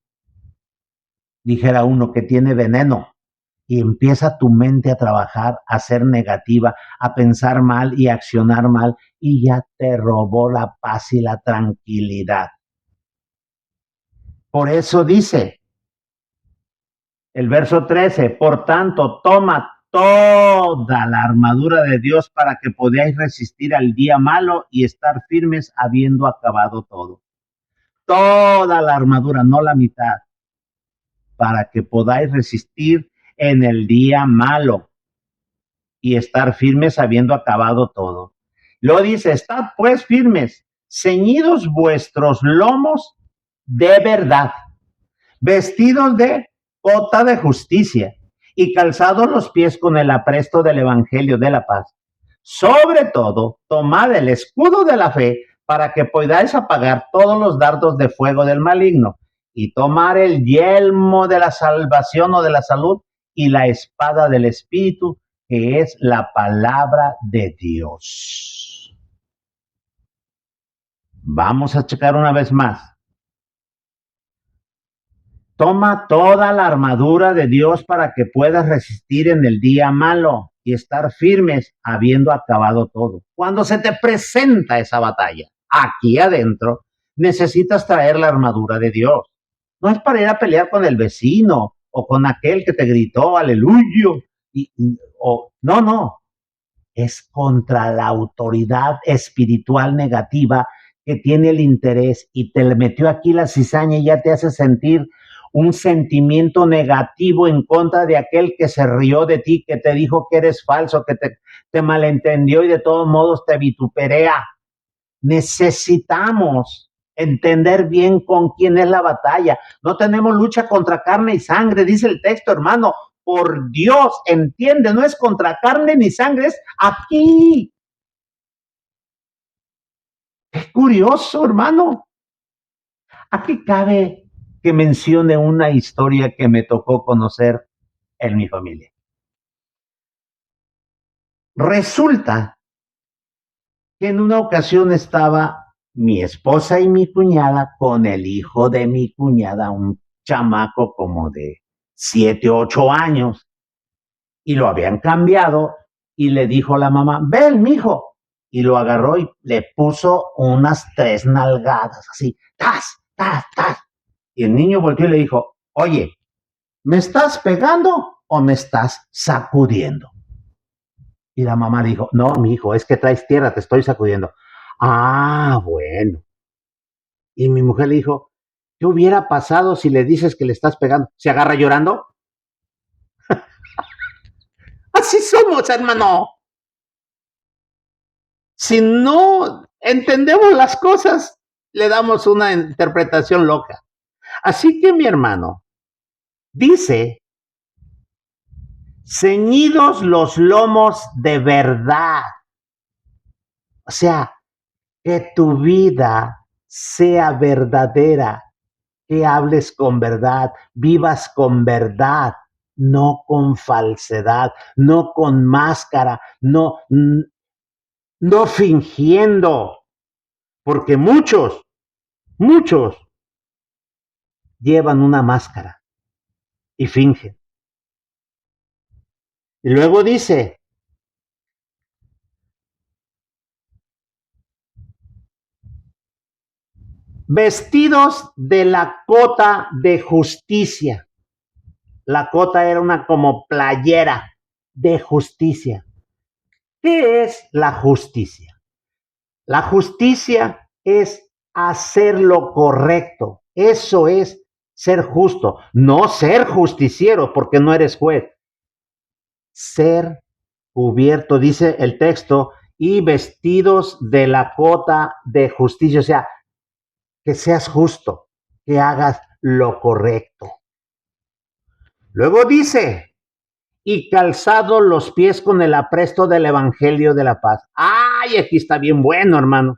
dijera uno, que tiene veneno y empieza tu mente a trabajar, a ser negativa, a pensar mal y a accionar mal y ya te robó la paz y la tranquilidad. Por eso dice el verso 13, por tanto, toma toda la armadura de Dios para que podáis resistir al día malo y estar firmes habiendo acabado todo. Toda la armadura, no la mitad, para que podáis resistir en el día malo y estar firmes habiendo acabado todo. Lo dice, estad pues firmes, ceñidos vuestros lomos de verdad, vestidos de cota de justicia y calzados los pies con el apresto del evangelio de la paz. Sobre todo, tomad el escudo de la fe para que podáis apagar todos los dardos de fuego del maligno y tomar el yelmo de la salvación o de la salud y la espada del espíritu, que es la palabra de Dios. Vamos a checar una vez más. Toma toda la armadura de Dios para que puedas resistir en el día malo y estar firmes habiendo acabado todo. Cuando se te presenta esa batalla, aquí adentro, necesitas traer la armadura de Dios. No es para ir a pelear con el vecino o con aquel que te gritó aleluya. No. Es contra la autoridad espiritual negativa que tiene el interés y te le metió aquí la cizaña y ya te hace sentir un sentimiento negativo en contra de aquel que se rió de ti, que te dijo que eres falso, que te malentendió y de todos modos te vituperea. Necesitamos entender bien con quién es la batalla. No tenemos lucha contra carne y sangre, dice el texto, hermano. Por Dios, entiende, no es contra carne ni sangre, es aquí. Es curioso, hermano. Aquí cabe que mencione una historia que me tocó conocer en mi familia. Resulta que en una ocasión estaba mi esposa y mi cuñada con el hijo de mi cuñada, un chamaco como de 7, 8 años, y lo habían cambiado y le dijo a la mamá, ven, mijo, y lo agarró y le puso unas 3 nalgadas, así, tas, tas, tas. Y el niño volteó y le dijo, oye, ¿me estás pegando o me estás sacudiendo? Y la mamá dijo, no, mi hijo, es que traes tierra, te estoy sacudiendo. Ah, bueno. Y mi mujer le dijo, ¿qué hubiera pasado si le dices que le estás pegando? ¿Se agarra llorando? Así somos, hermano. Si no entendemos las cosas, le damos una interpretación loca. Así que mi hermano dice, ceñidos los lomos de verdad. O sea, que tu vida sea verdadera, que hables con verdad, vivas con verdad, no con falsedad, no con máscara, no fingiendo, porque muchos llevan una máscara y fingen. Y luego dice, vestidos de la cota de justicia. La cota era una como playera de justicia. ¿Qué es la justicia? La justicia es hacer lo correcto. Eso es ser justo. No ser justiciero porque no eres juez. Ser cubierto, dice el texto, y vestidos de la cota de justicia. O sea, que seas justo, que hagas lo correcto. Luego dice, y calzado los pies con el apresto del Evangelio de la paz. Ay, aquí está bien bueno, hermano.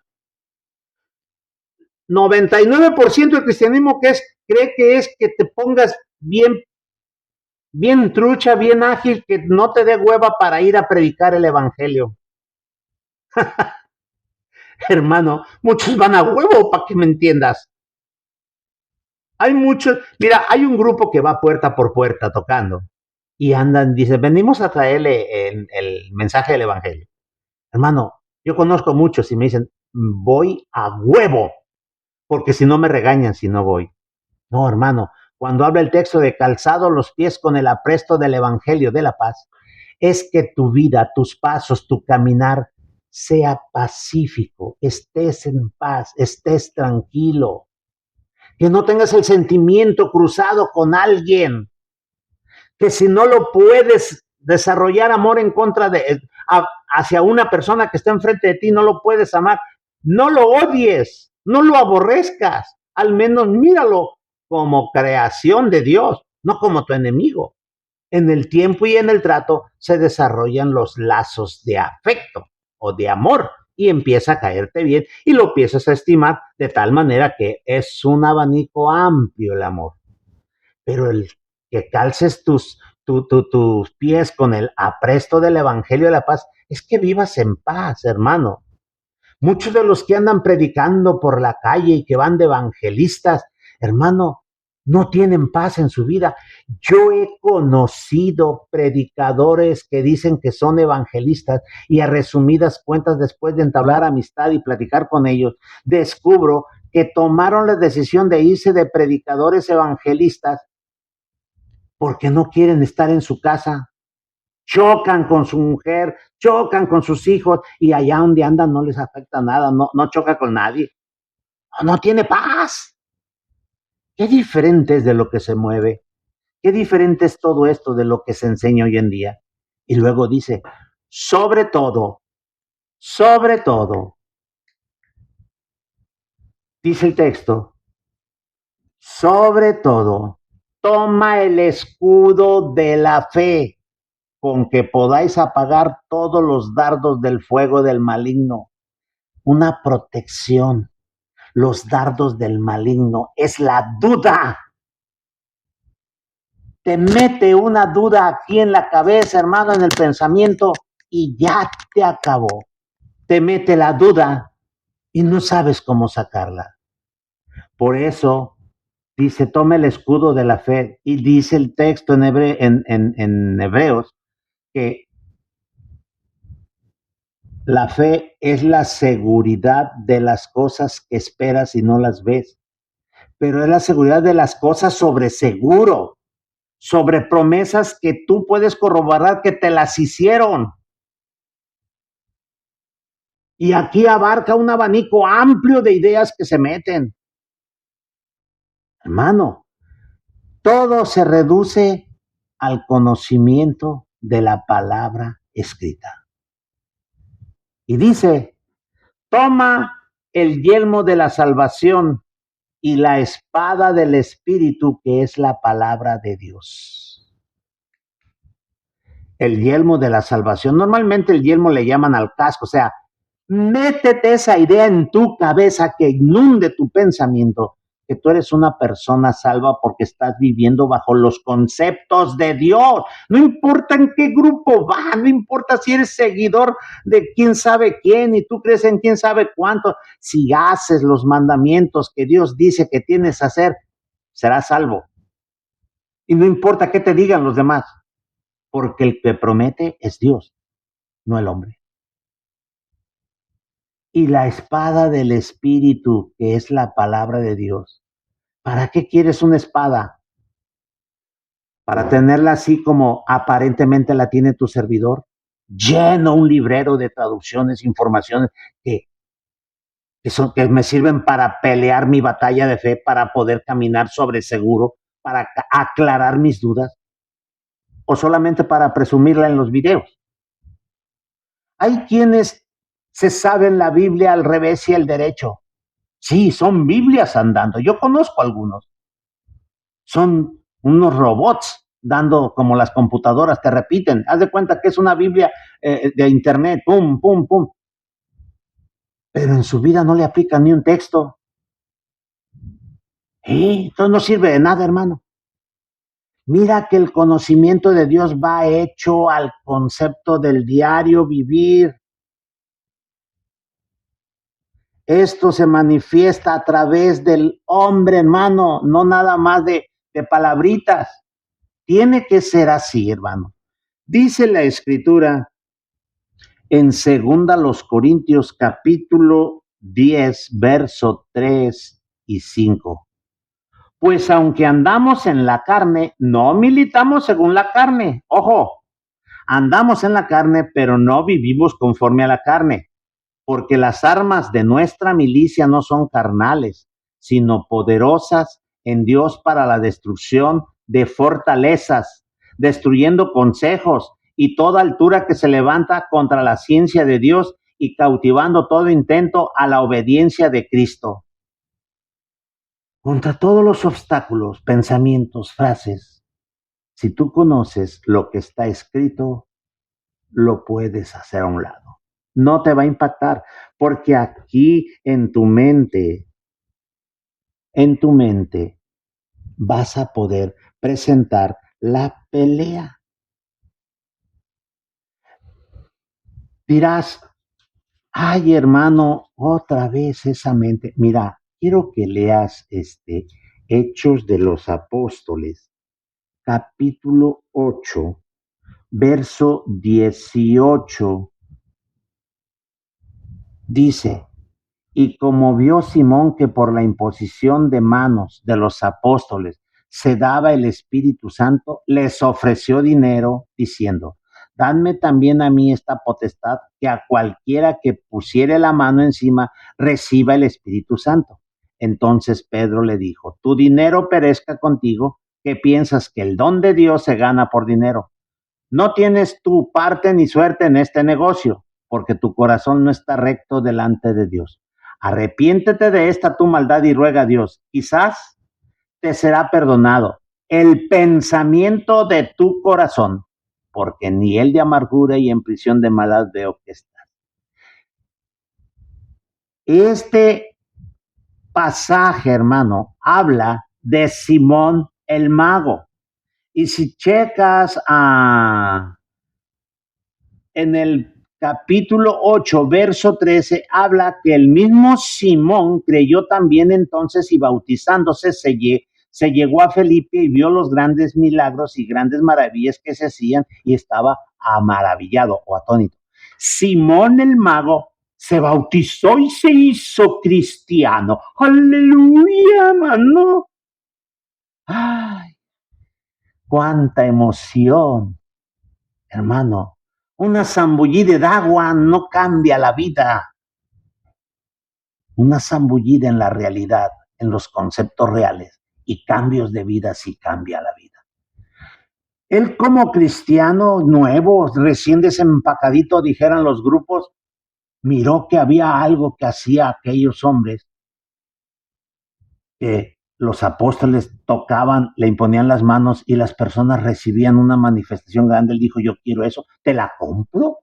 99% del cristianismo cree que es que te pongas bien trucha, bien ágil, que no te dé hueva para ir a predicar el Evangelio. Hermano, muchos van a huevo, para que me entiendas. Hay muchos, mira, hay un grupo que va puerta por puerta tocando y andan, dice, venimos a traerle el mensaje del Evangelio. Hermano, yo conozco muchos y me dicen, voy a huevo, porque si no me regañan si no voy. No, hermano, cuando habla el texto de calzado los pies con el apresto del Evangelio de la paz, es que tu vida, tus pasos, tu caminar sea pacífico, estés en paz, estés tranquilo, que no tengas el sentimiento cruzado con alguien, que si no lo puedes desarrollar amor en contra hacia una persona que está enfrente de ti, no lo puedes amar, no lo odies, no lo aborrezcas, al menos míralo como creación de Dios, no como tu enemigo. En el tiempo y en el trato se desarrollan los lazos de afecto o de amor y empieza a caerte bien y lo empiezas a estimar de tal manera que es un abanico amplio el amor. Pero el que calces tus pies con el apresto del Evangelio de la paz es que vivas en paz, hermano. Muchos de los que andan predicando por la calle y que van de evangelistas, hermano, no tienen paz en su vida. Yo he conocido predicadores que dicen que son evangelistas y a resumidas cuentas, después de entablar amistad y platicar con ellos, descubro que tomaron la decisión de irse de predicadores evangelistas porque no quieren estar en su casa. Chocan con su mujer, chocan con sus hijos y allá donde andan no les afecta nada, no choca con nadie, no tiene paz. Qué diferente es de lo que se mueve, qué diferente es todo esto de lo que se enseña hoy en día. Y luego dice, sobre todo, dice el texto, sobre todo, toma el escudo de la fe con que podáis apagar todos los dardos del fuego del maligno. Una protección. Los dardos del maligno es la duda. Te mete una duda aquí en la cabeza, hermano, en el pensamiento, y ya te acabó. Te mete la duda y no sabes cómo sacarla. Por eso dice, toma el escudo de la fe, y dice el texto en Hebreos que la fe es la seguridad de las cosas que esperas y no las ves, pero es la seguridad de las cosas sobre seguro, sobre promesas que tú puedes corroborar que te las hicieron. Y aquí abarca un abanico amplio de ideas que se meten. Hermano, todo se reduce al conocimiento de la palabra escrita. Y dice, toma el yelmo de la salvación y la espada del Espíritu, que es la palabra de Dios. El yelmo de la salvación. Normalmente el yelmo le llaman al casco, o sea, métete esa idea en tu cabeza que inunde tu pensamiento, que tú eres una persona salva porque estás viviendo bajo los conceptos de Dios. No importa en qué grupo va, no importa si eres seguidor de quién sabe quién y tú crees en quién sabe cuánto. Si haces los mandamientos que Dios dice que tienes que hacer, serás salvo. Y no importa qué te digan los demás, porque el que promete es Dios, no el hombre. Y la espada del Espíritu, que es la palabra de Dios. ¿Para qué quieres una espada? ¿Para tenerla así como aparentemente la tiene tu servidor? Lleno un librero de traducciones, informaciones que me sirven para pelear mi batalla de fe, para poder caminar sobre seguro, para aclarar mis dudas, o solamente para presumirla en los videos. Hay quienes se saben la Biblia al revés y al derecho. Sí, son Biblias andando. Yo conozco algunos. Son unos robots dando como las computadoras, te repiten. Haz de cuenta que es una Biblia de internet, pum, pum, pum. Pero en su vida no le aplican ni un texto. Entonces no sirve de nada, hermano. Mira que el conocimiento de Dios va hecho al concepto del diario vivir. Esto se manifiesta a través del hombre, hermano, no nada más de palabritas. Tiene que ser así, hermano. Dice la Escritura en segunda los Corintios capítulo 10, verso 3 y 5. Pues aunque andamos en la carne, no militamos según la carne. Ojo, andamos en la carne, pero no vivimos conforme a la carne, porque las armas de nuestra milicia no son carnales, sino poderosas en Dios para la destrucción de fortalezas, destruyendo consejos y toda altura que se levanta contra la ciencia de Dios y cautivando todo intento a la obediencia de Cristo. Contra todos los obstáculos, pensamientos, frases, si tú conoces lo que está escrito, lo puedes hacer a un lado. No te va a impactar, porque aquí en tu mente, vas a poder presentar la pelea. Dirás, Ay, hermano, otra vez esa mente. Mira, quiero que leas Hechos de los Apóstoles, capítulo 8, verso 18. Dice, y como vio Simón que por la imposición de manos de los apóstoles se daba el Espíritu Santo, les ofreció dinero diciendo, dadme también a mí esta potestad, que a cualquiera que pusiere la mano encima reciba el Espíritu Santo. Entonces Pedro le dijo, tu dinero perezca contigo, que piensas que el don de Dios se gana por dinero. No tienes tu parte ni suerte en este negocio, porque tu corazón no está recto delante de Dios. Arrepiéntete de esta tu maldad y ruega a Dios. Quizás te será perdonado el pensamiento de tu corazón, porque ni él de amargura y en prisión de maldad veo que está. Este pasaje, hermano, habla de Simón el mago. Y si checas en el capítulo 8, verso 13, habla que el mismo Simón creyó también entonces y bautizándose se llegó a Felipe y vio los grandes milagros y grandes maravillas que se hacían y estaba maravillado o atónito. Simón el mago se bautizó y se hizo cristiano. Aleluya, mano. Ay, cuánta emoción, hermano. Una zambullida de agua no cambia la vida. Una zambullida en la realidad, en los conceptos reales, y cambios de vida sí cambia la vida. Él como cristiano nuevo, recién desempacadito, dijeran los grupos, miró que había algo que hacía aquellos hombres, que los apóstoles tocaban, le imponían las manos y las personas recibían una manifestación grande. Él dijo, yo quiero eso, ¿te la compro?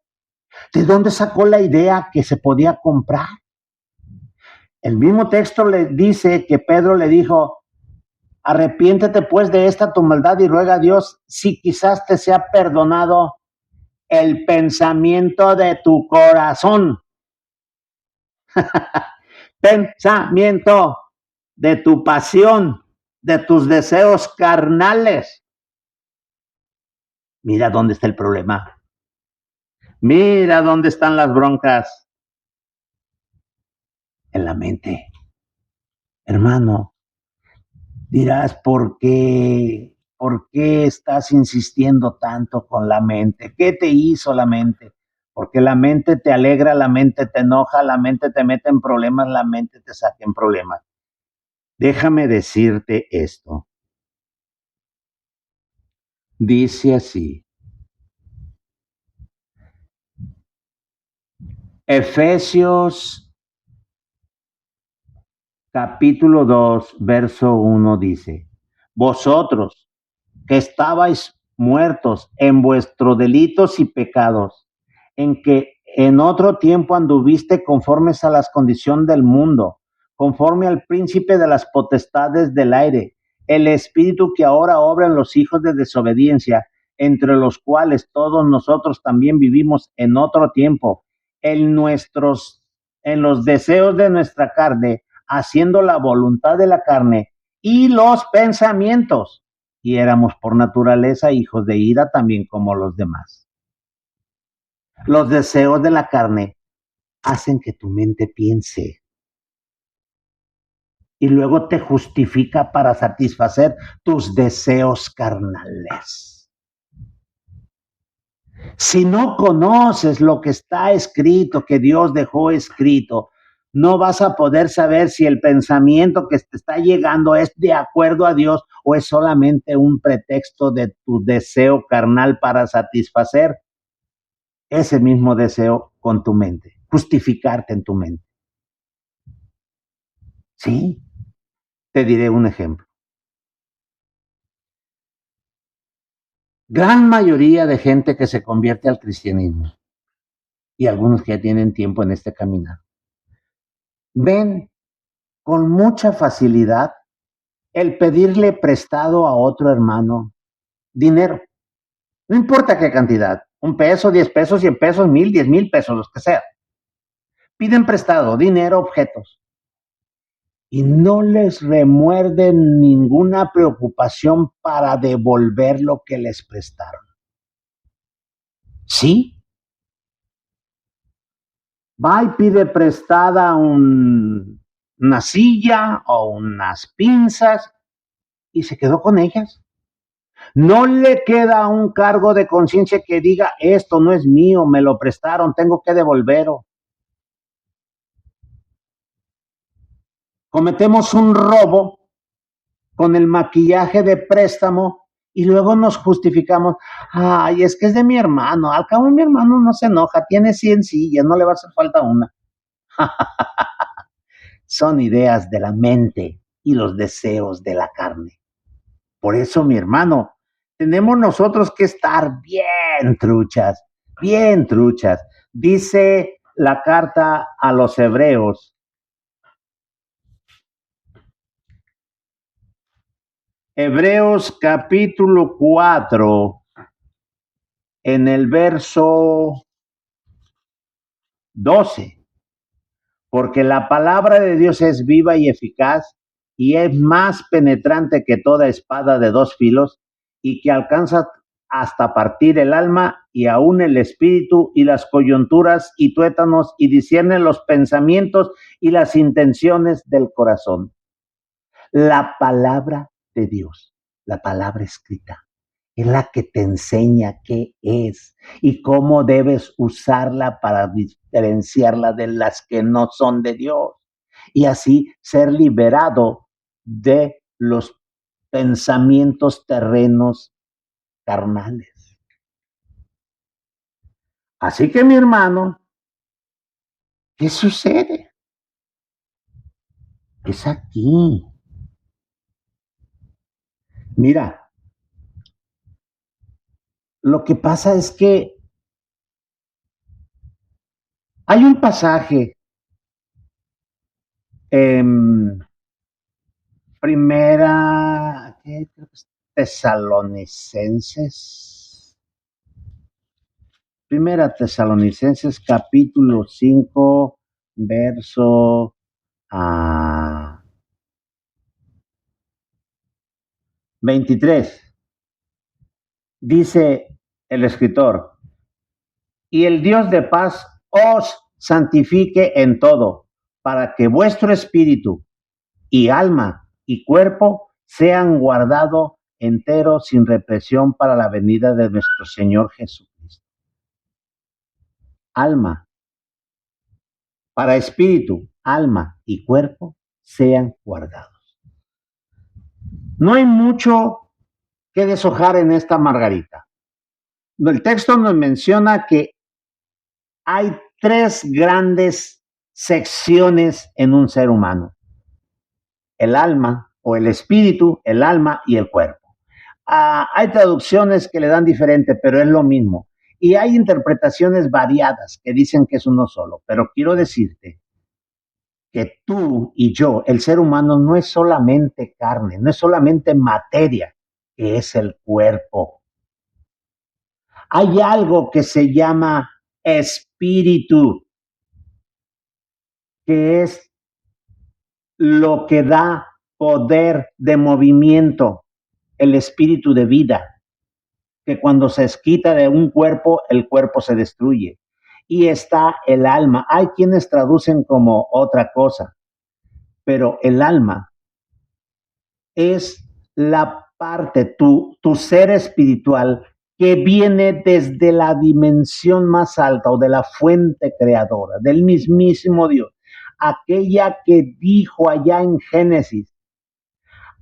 ¿De dónde sacó la idea que se podía comprar? El mismo texto le dice que Pedro le dijo, arrepiéntete pues de esta tu maldad y ruega a Dios si quizás te sea perdonado el pensamiento de tu corazón. Pensamiento de tu pasión, de tus deseos carnales. Mira dónde está el problema. Mira dónde están las broncas. En la mente. Hermano, dirás, ¿por qué estás insistiendo tanto con la mente? ¿Qué te hizo la mente? Porque la mente te alegra, la mente te enoja, la mente te mete en problemas, la mente te saca en problemas. Déjame decirte esto. Dice así. Efesios capítulo 2, verso 1 dice, vosotros que estabais muertos en vuestros delitos y pecados, en que en otro tiempo anduviste conformes a las condiciones del mundo, conforme al príncipe de las potestades del aire, el espíritu que ahora obra en los hijos de desobediencia, entre los cuales todos nosotros también vivimos en otro tiempo, en los deseos de nuestra carne, haciendo la voluntad de la carne y los pensamientos, y éramos por naturaleza hijos de ira también como los demás. Los deseos de la carne hacen que tu mente piense y luego te justifica para satisfacer tus deseos carnales. Si no conoces lo que está escrito, que Dios dejó escrito, no vas a poder saber si el pensamiento que te está llegando es de acuerdo a Dios o es solamente un pretexto de tu deseo carnal para satisfacer ese mismo deseo con tu mente, justificarte en tu mente. Sí, te diré un ejemplo. Gran mayoría de gente que se convierte al cristianismo y algunos que ya tienen tiempo en este caminar, ven con mucha facilidad el pedirle prestado a otro hermano dinero. No importa qué cantidad, 1 peso, 10 pesos, 100 pesos, 1000, 10,000 pesos, los que sea. piden prestado dinero, objetos, y no les remuerden ninguna preocupación para devolver lo que les prestaron. ¿Sí? Va y pide prestada una silla o unas pinzas y se quedó con ellas. No le queda un cargo de conciencia que diga, esto no es mío, me lo prestaron, tengo que devolverlo. Cometemos un robo con el maquillaje de préstamo y luego nos justificamos, ay, es que es de mi hermano, al cabo mi hermano no se enoja, tiene 100 sillas, no le va a hacer falta una. Son ideas de la mente y los deseos de la carne. Por eso, mi hermano, tenemos nosotros que estar bien truchas, bien truchas. Dice la carta a los Hebreos, Hebreos capítulo 4, en el verso 12, porque la palabra de Dios es viva y eficaz y es más penetrante que toda espada de dos filos y que alcanza hasta partir el alma y aún el espíritu y las coyunturas y tuétanos y discierne los pensamientos y las intenciones del corazón. La palabra de Dios, la palabra escrita, es la que te enseña qué es y cómo debes usarla para diferenciarla de las que no son de Dios y así ser liberado de los pensamientos terrenos carnales. Así que mi hermano, ¿qué sucede? Es aquí. Mira, lo que pasa es que hay un pasaje en primera, ¿qué? Tesalonicenses. Primera Tesalonicenses capítulo 5, verso 23. Dice el escritor, y el Dios de paz os santifique en todo, para que vuestro espíritu y alma y cuerpo sean guardados enteros sin represión para la venida de nuestro Señor Jesucristo. Alma, para espíritu, alma y cuerpo sean guardados. No hay mucho que deshojar en esta margarita. El texto nos menciona que hay tres grandes secciones en un ser humano: el alma o el espíritu, el alma y el cuerpo. Hay traducciones que le dan diferente, pero es lo mismo. Y hay interpretaciones variadas que dicen que es uno solo, pero quiero decirte que tú y yo, el ser humano, no es solamente carne, no es solamente materia, que es el cuerpo. Hay algo que se llama espíritu, que es lo que da poder de movimiento, el espíritu de vida, que cuando se quita de un cuerpo, el cuerpo se destruye. Y está el alma. Hay quienes traducen como otra cosa, pero el alma es la parte, tu ser espiritual que viene desde la dimensión más alta o de la fuente creadora, del mismísimo Dios, aquella que dijo allá en Génesis,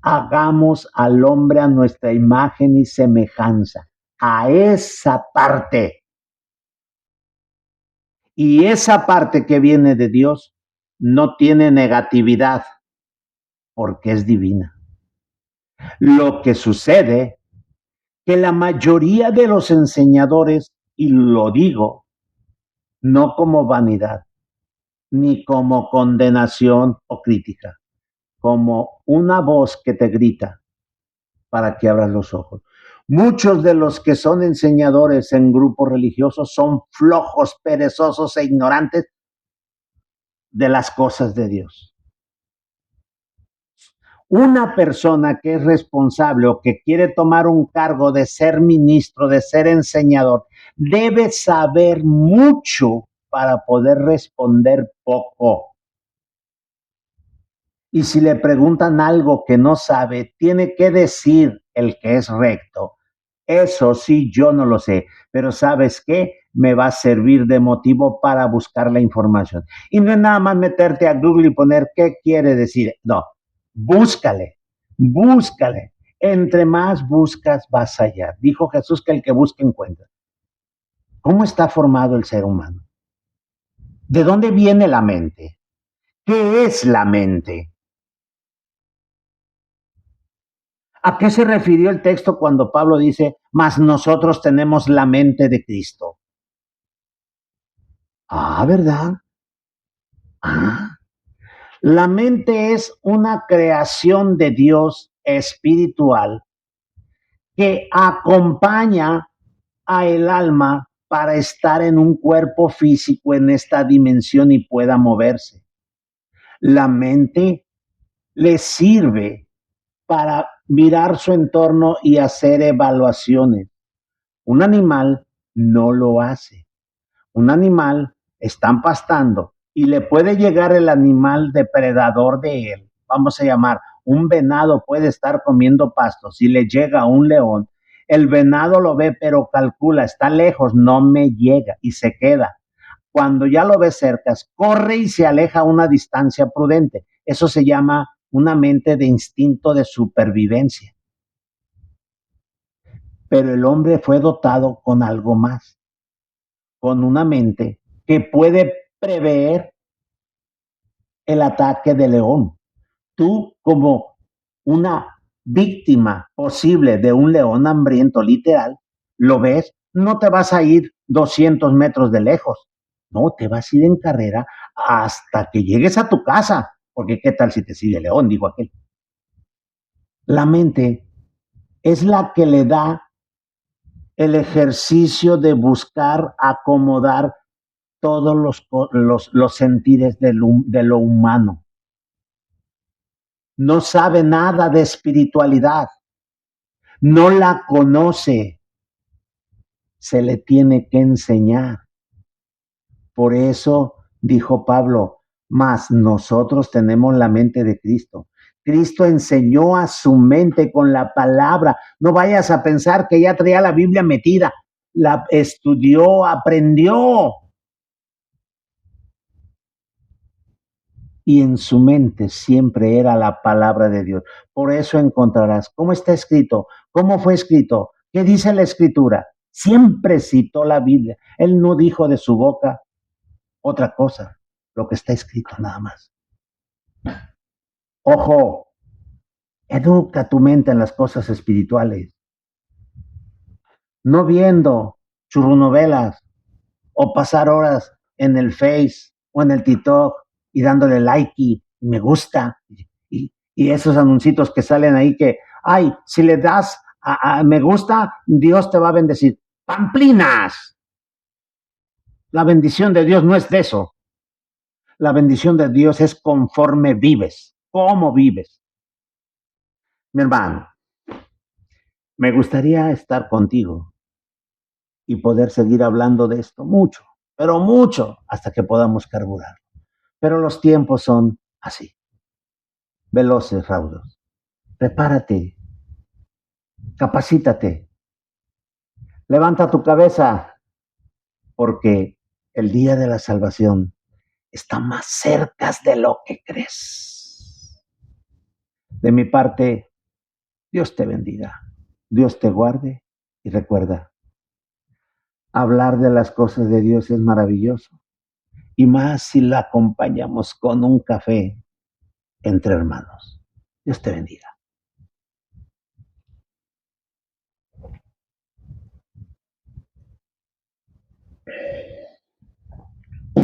hagamos al hombre a nuestra imagen y semejanza, a esa parte. Y esa parte que viene de Dios no tiene negatividad porque es divina. Lo que sucede que la mayoría de los enseñadores, y lo digo, no como vanidad, ni como condenación o crítica, como una voz que te grita para que abras los ojos. Muchos de los que son enseñadores en grupos religiosos son flojos, perezosos e ignorantes de las cosas de Dios. Una persona que es responsable o que quiere tomar un cargo de ser ministro, de ser enseñador, debe saber mucho para poder responder poco. Y si le preguntan algo que no sabe, tiene que decir el que es recto. Eso sí, yo no lo sé, pero ¿sabes qué? Me va a servir de motivo para buscar la información. Y no es nada más meterte a Google y poner qué quiere decir. No, búscale, búscale. Entre más buscas, vas a hallar. Dijo Jesús que el que busca encuentra. ¿Cómo está formado el ser humano? ¿De dónde viene la mente? ¿Qué es la mente? ¿A qué se refirió el texto cuando Pablo dice, mas nosotros tenemos la mente de Cristo? Ah, ¿verdad? Ah. La mente es una creación de Dios espiritual que acompaña a el alma para estar en un cuerpo físico en esta dimensión y pueda moverse. La mente le sirve para mirar su entorno y hacer evaluaciones. Un animal no lo hace. Un animal está pastando y le puede llegar el animal depredador de él. Vamos a llamar, un venado puede estar comiendo pasto. Si le llega un león, el venado lo ve, pero calcula, está lejos, no me llega y se queda. Cuando ya lo ve cerca, corre y se aleja a una distancia prudente. Eso se llama una mente de instinto de supervivencia. Pero el hombre fue dotado con algo más, con una mente que puede prever el ataque de león. Tú, como una víctima posible de un león hambriento literal, lo ves, no te vas a ir 200 metros de lejos, no, te vas a ir en carrera hasta que llegues a tu casa, porque qué tal si te sigue el león, dijo aquel. La mente es la que le da el ejercicio de buscar acomodar todos los sentires de lo humano. No sabe nada de espiritualidad, no la conoce, se le tiene que enseñar. Por eso dijo Pablo, mas nosotros tenemos la mente de Cristo. Cristo enseñó a su mente con la palabra. No vayas a pensar que ya traía la Biblia metida. La estudió, aprendió. Y en su mente siempre era la palabra de Dios. Por eso encontrarás cómo está escrito, cómo fue escrito, qué dice la escritura. Siempre citó la Biblia. Él no dijo de su boca otra cosa, lo que está escrito nada más. Ojo, educa tu mente en las cosas espirituales. No viendo churrunovelas o pasar horas en el Face o en el TikTok y dándole like y me gusta y esos anuncios que salen ahí que, ay, si le das a me gusta, Dios te va a bendecir. ¡Pamplinas! La bendición de Dios no es de eso. La bendición de Dios es conforme vives, cómo vives. Mi hermano, me gustaría estar contigo y poder seguir hablando de esto mucho, pero mucho, hasta que podamos carburar. Pero los tiempos son así, veloces, raudos. Prepárate, capacítate, levanta tu cabeza, porque el día de la salvación está más cerca de lo que crees. De mi parte, Dios te bendiga, Dios te guarde y recuerda, hablar de las cosas de Dios es maravilloso y más si la acompañamos con un café entre hermanos. Dios te bendiga.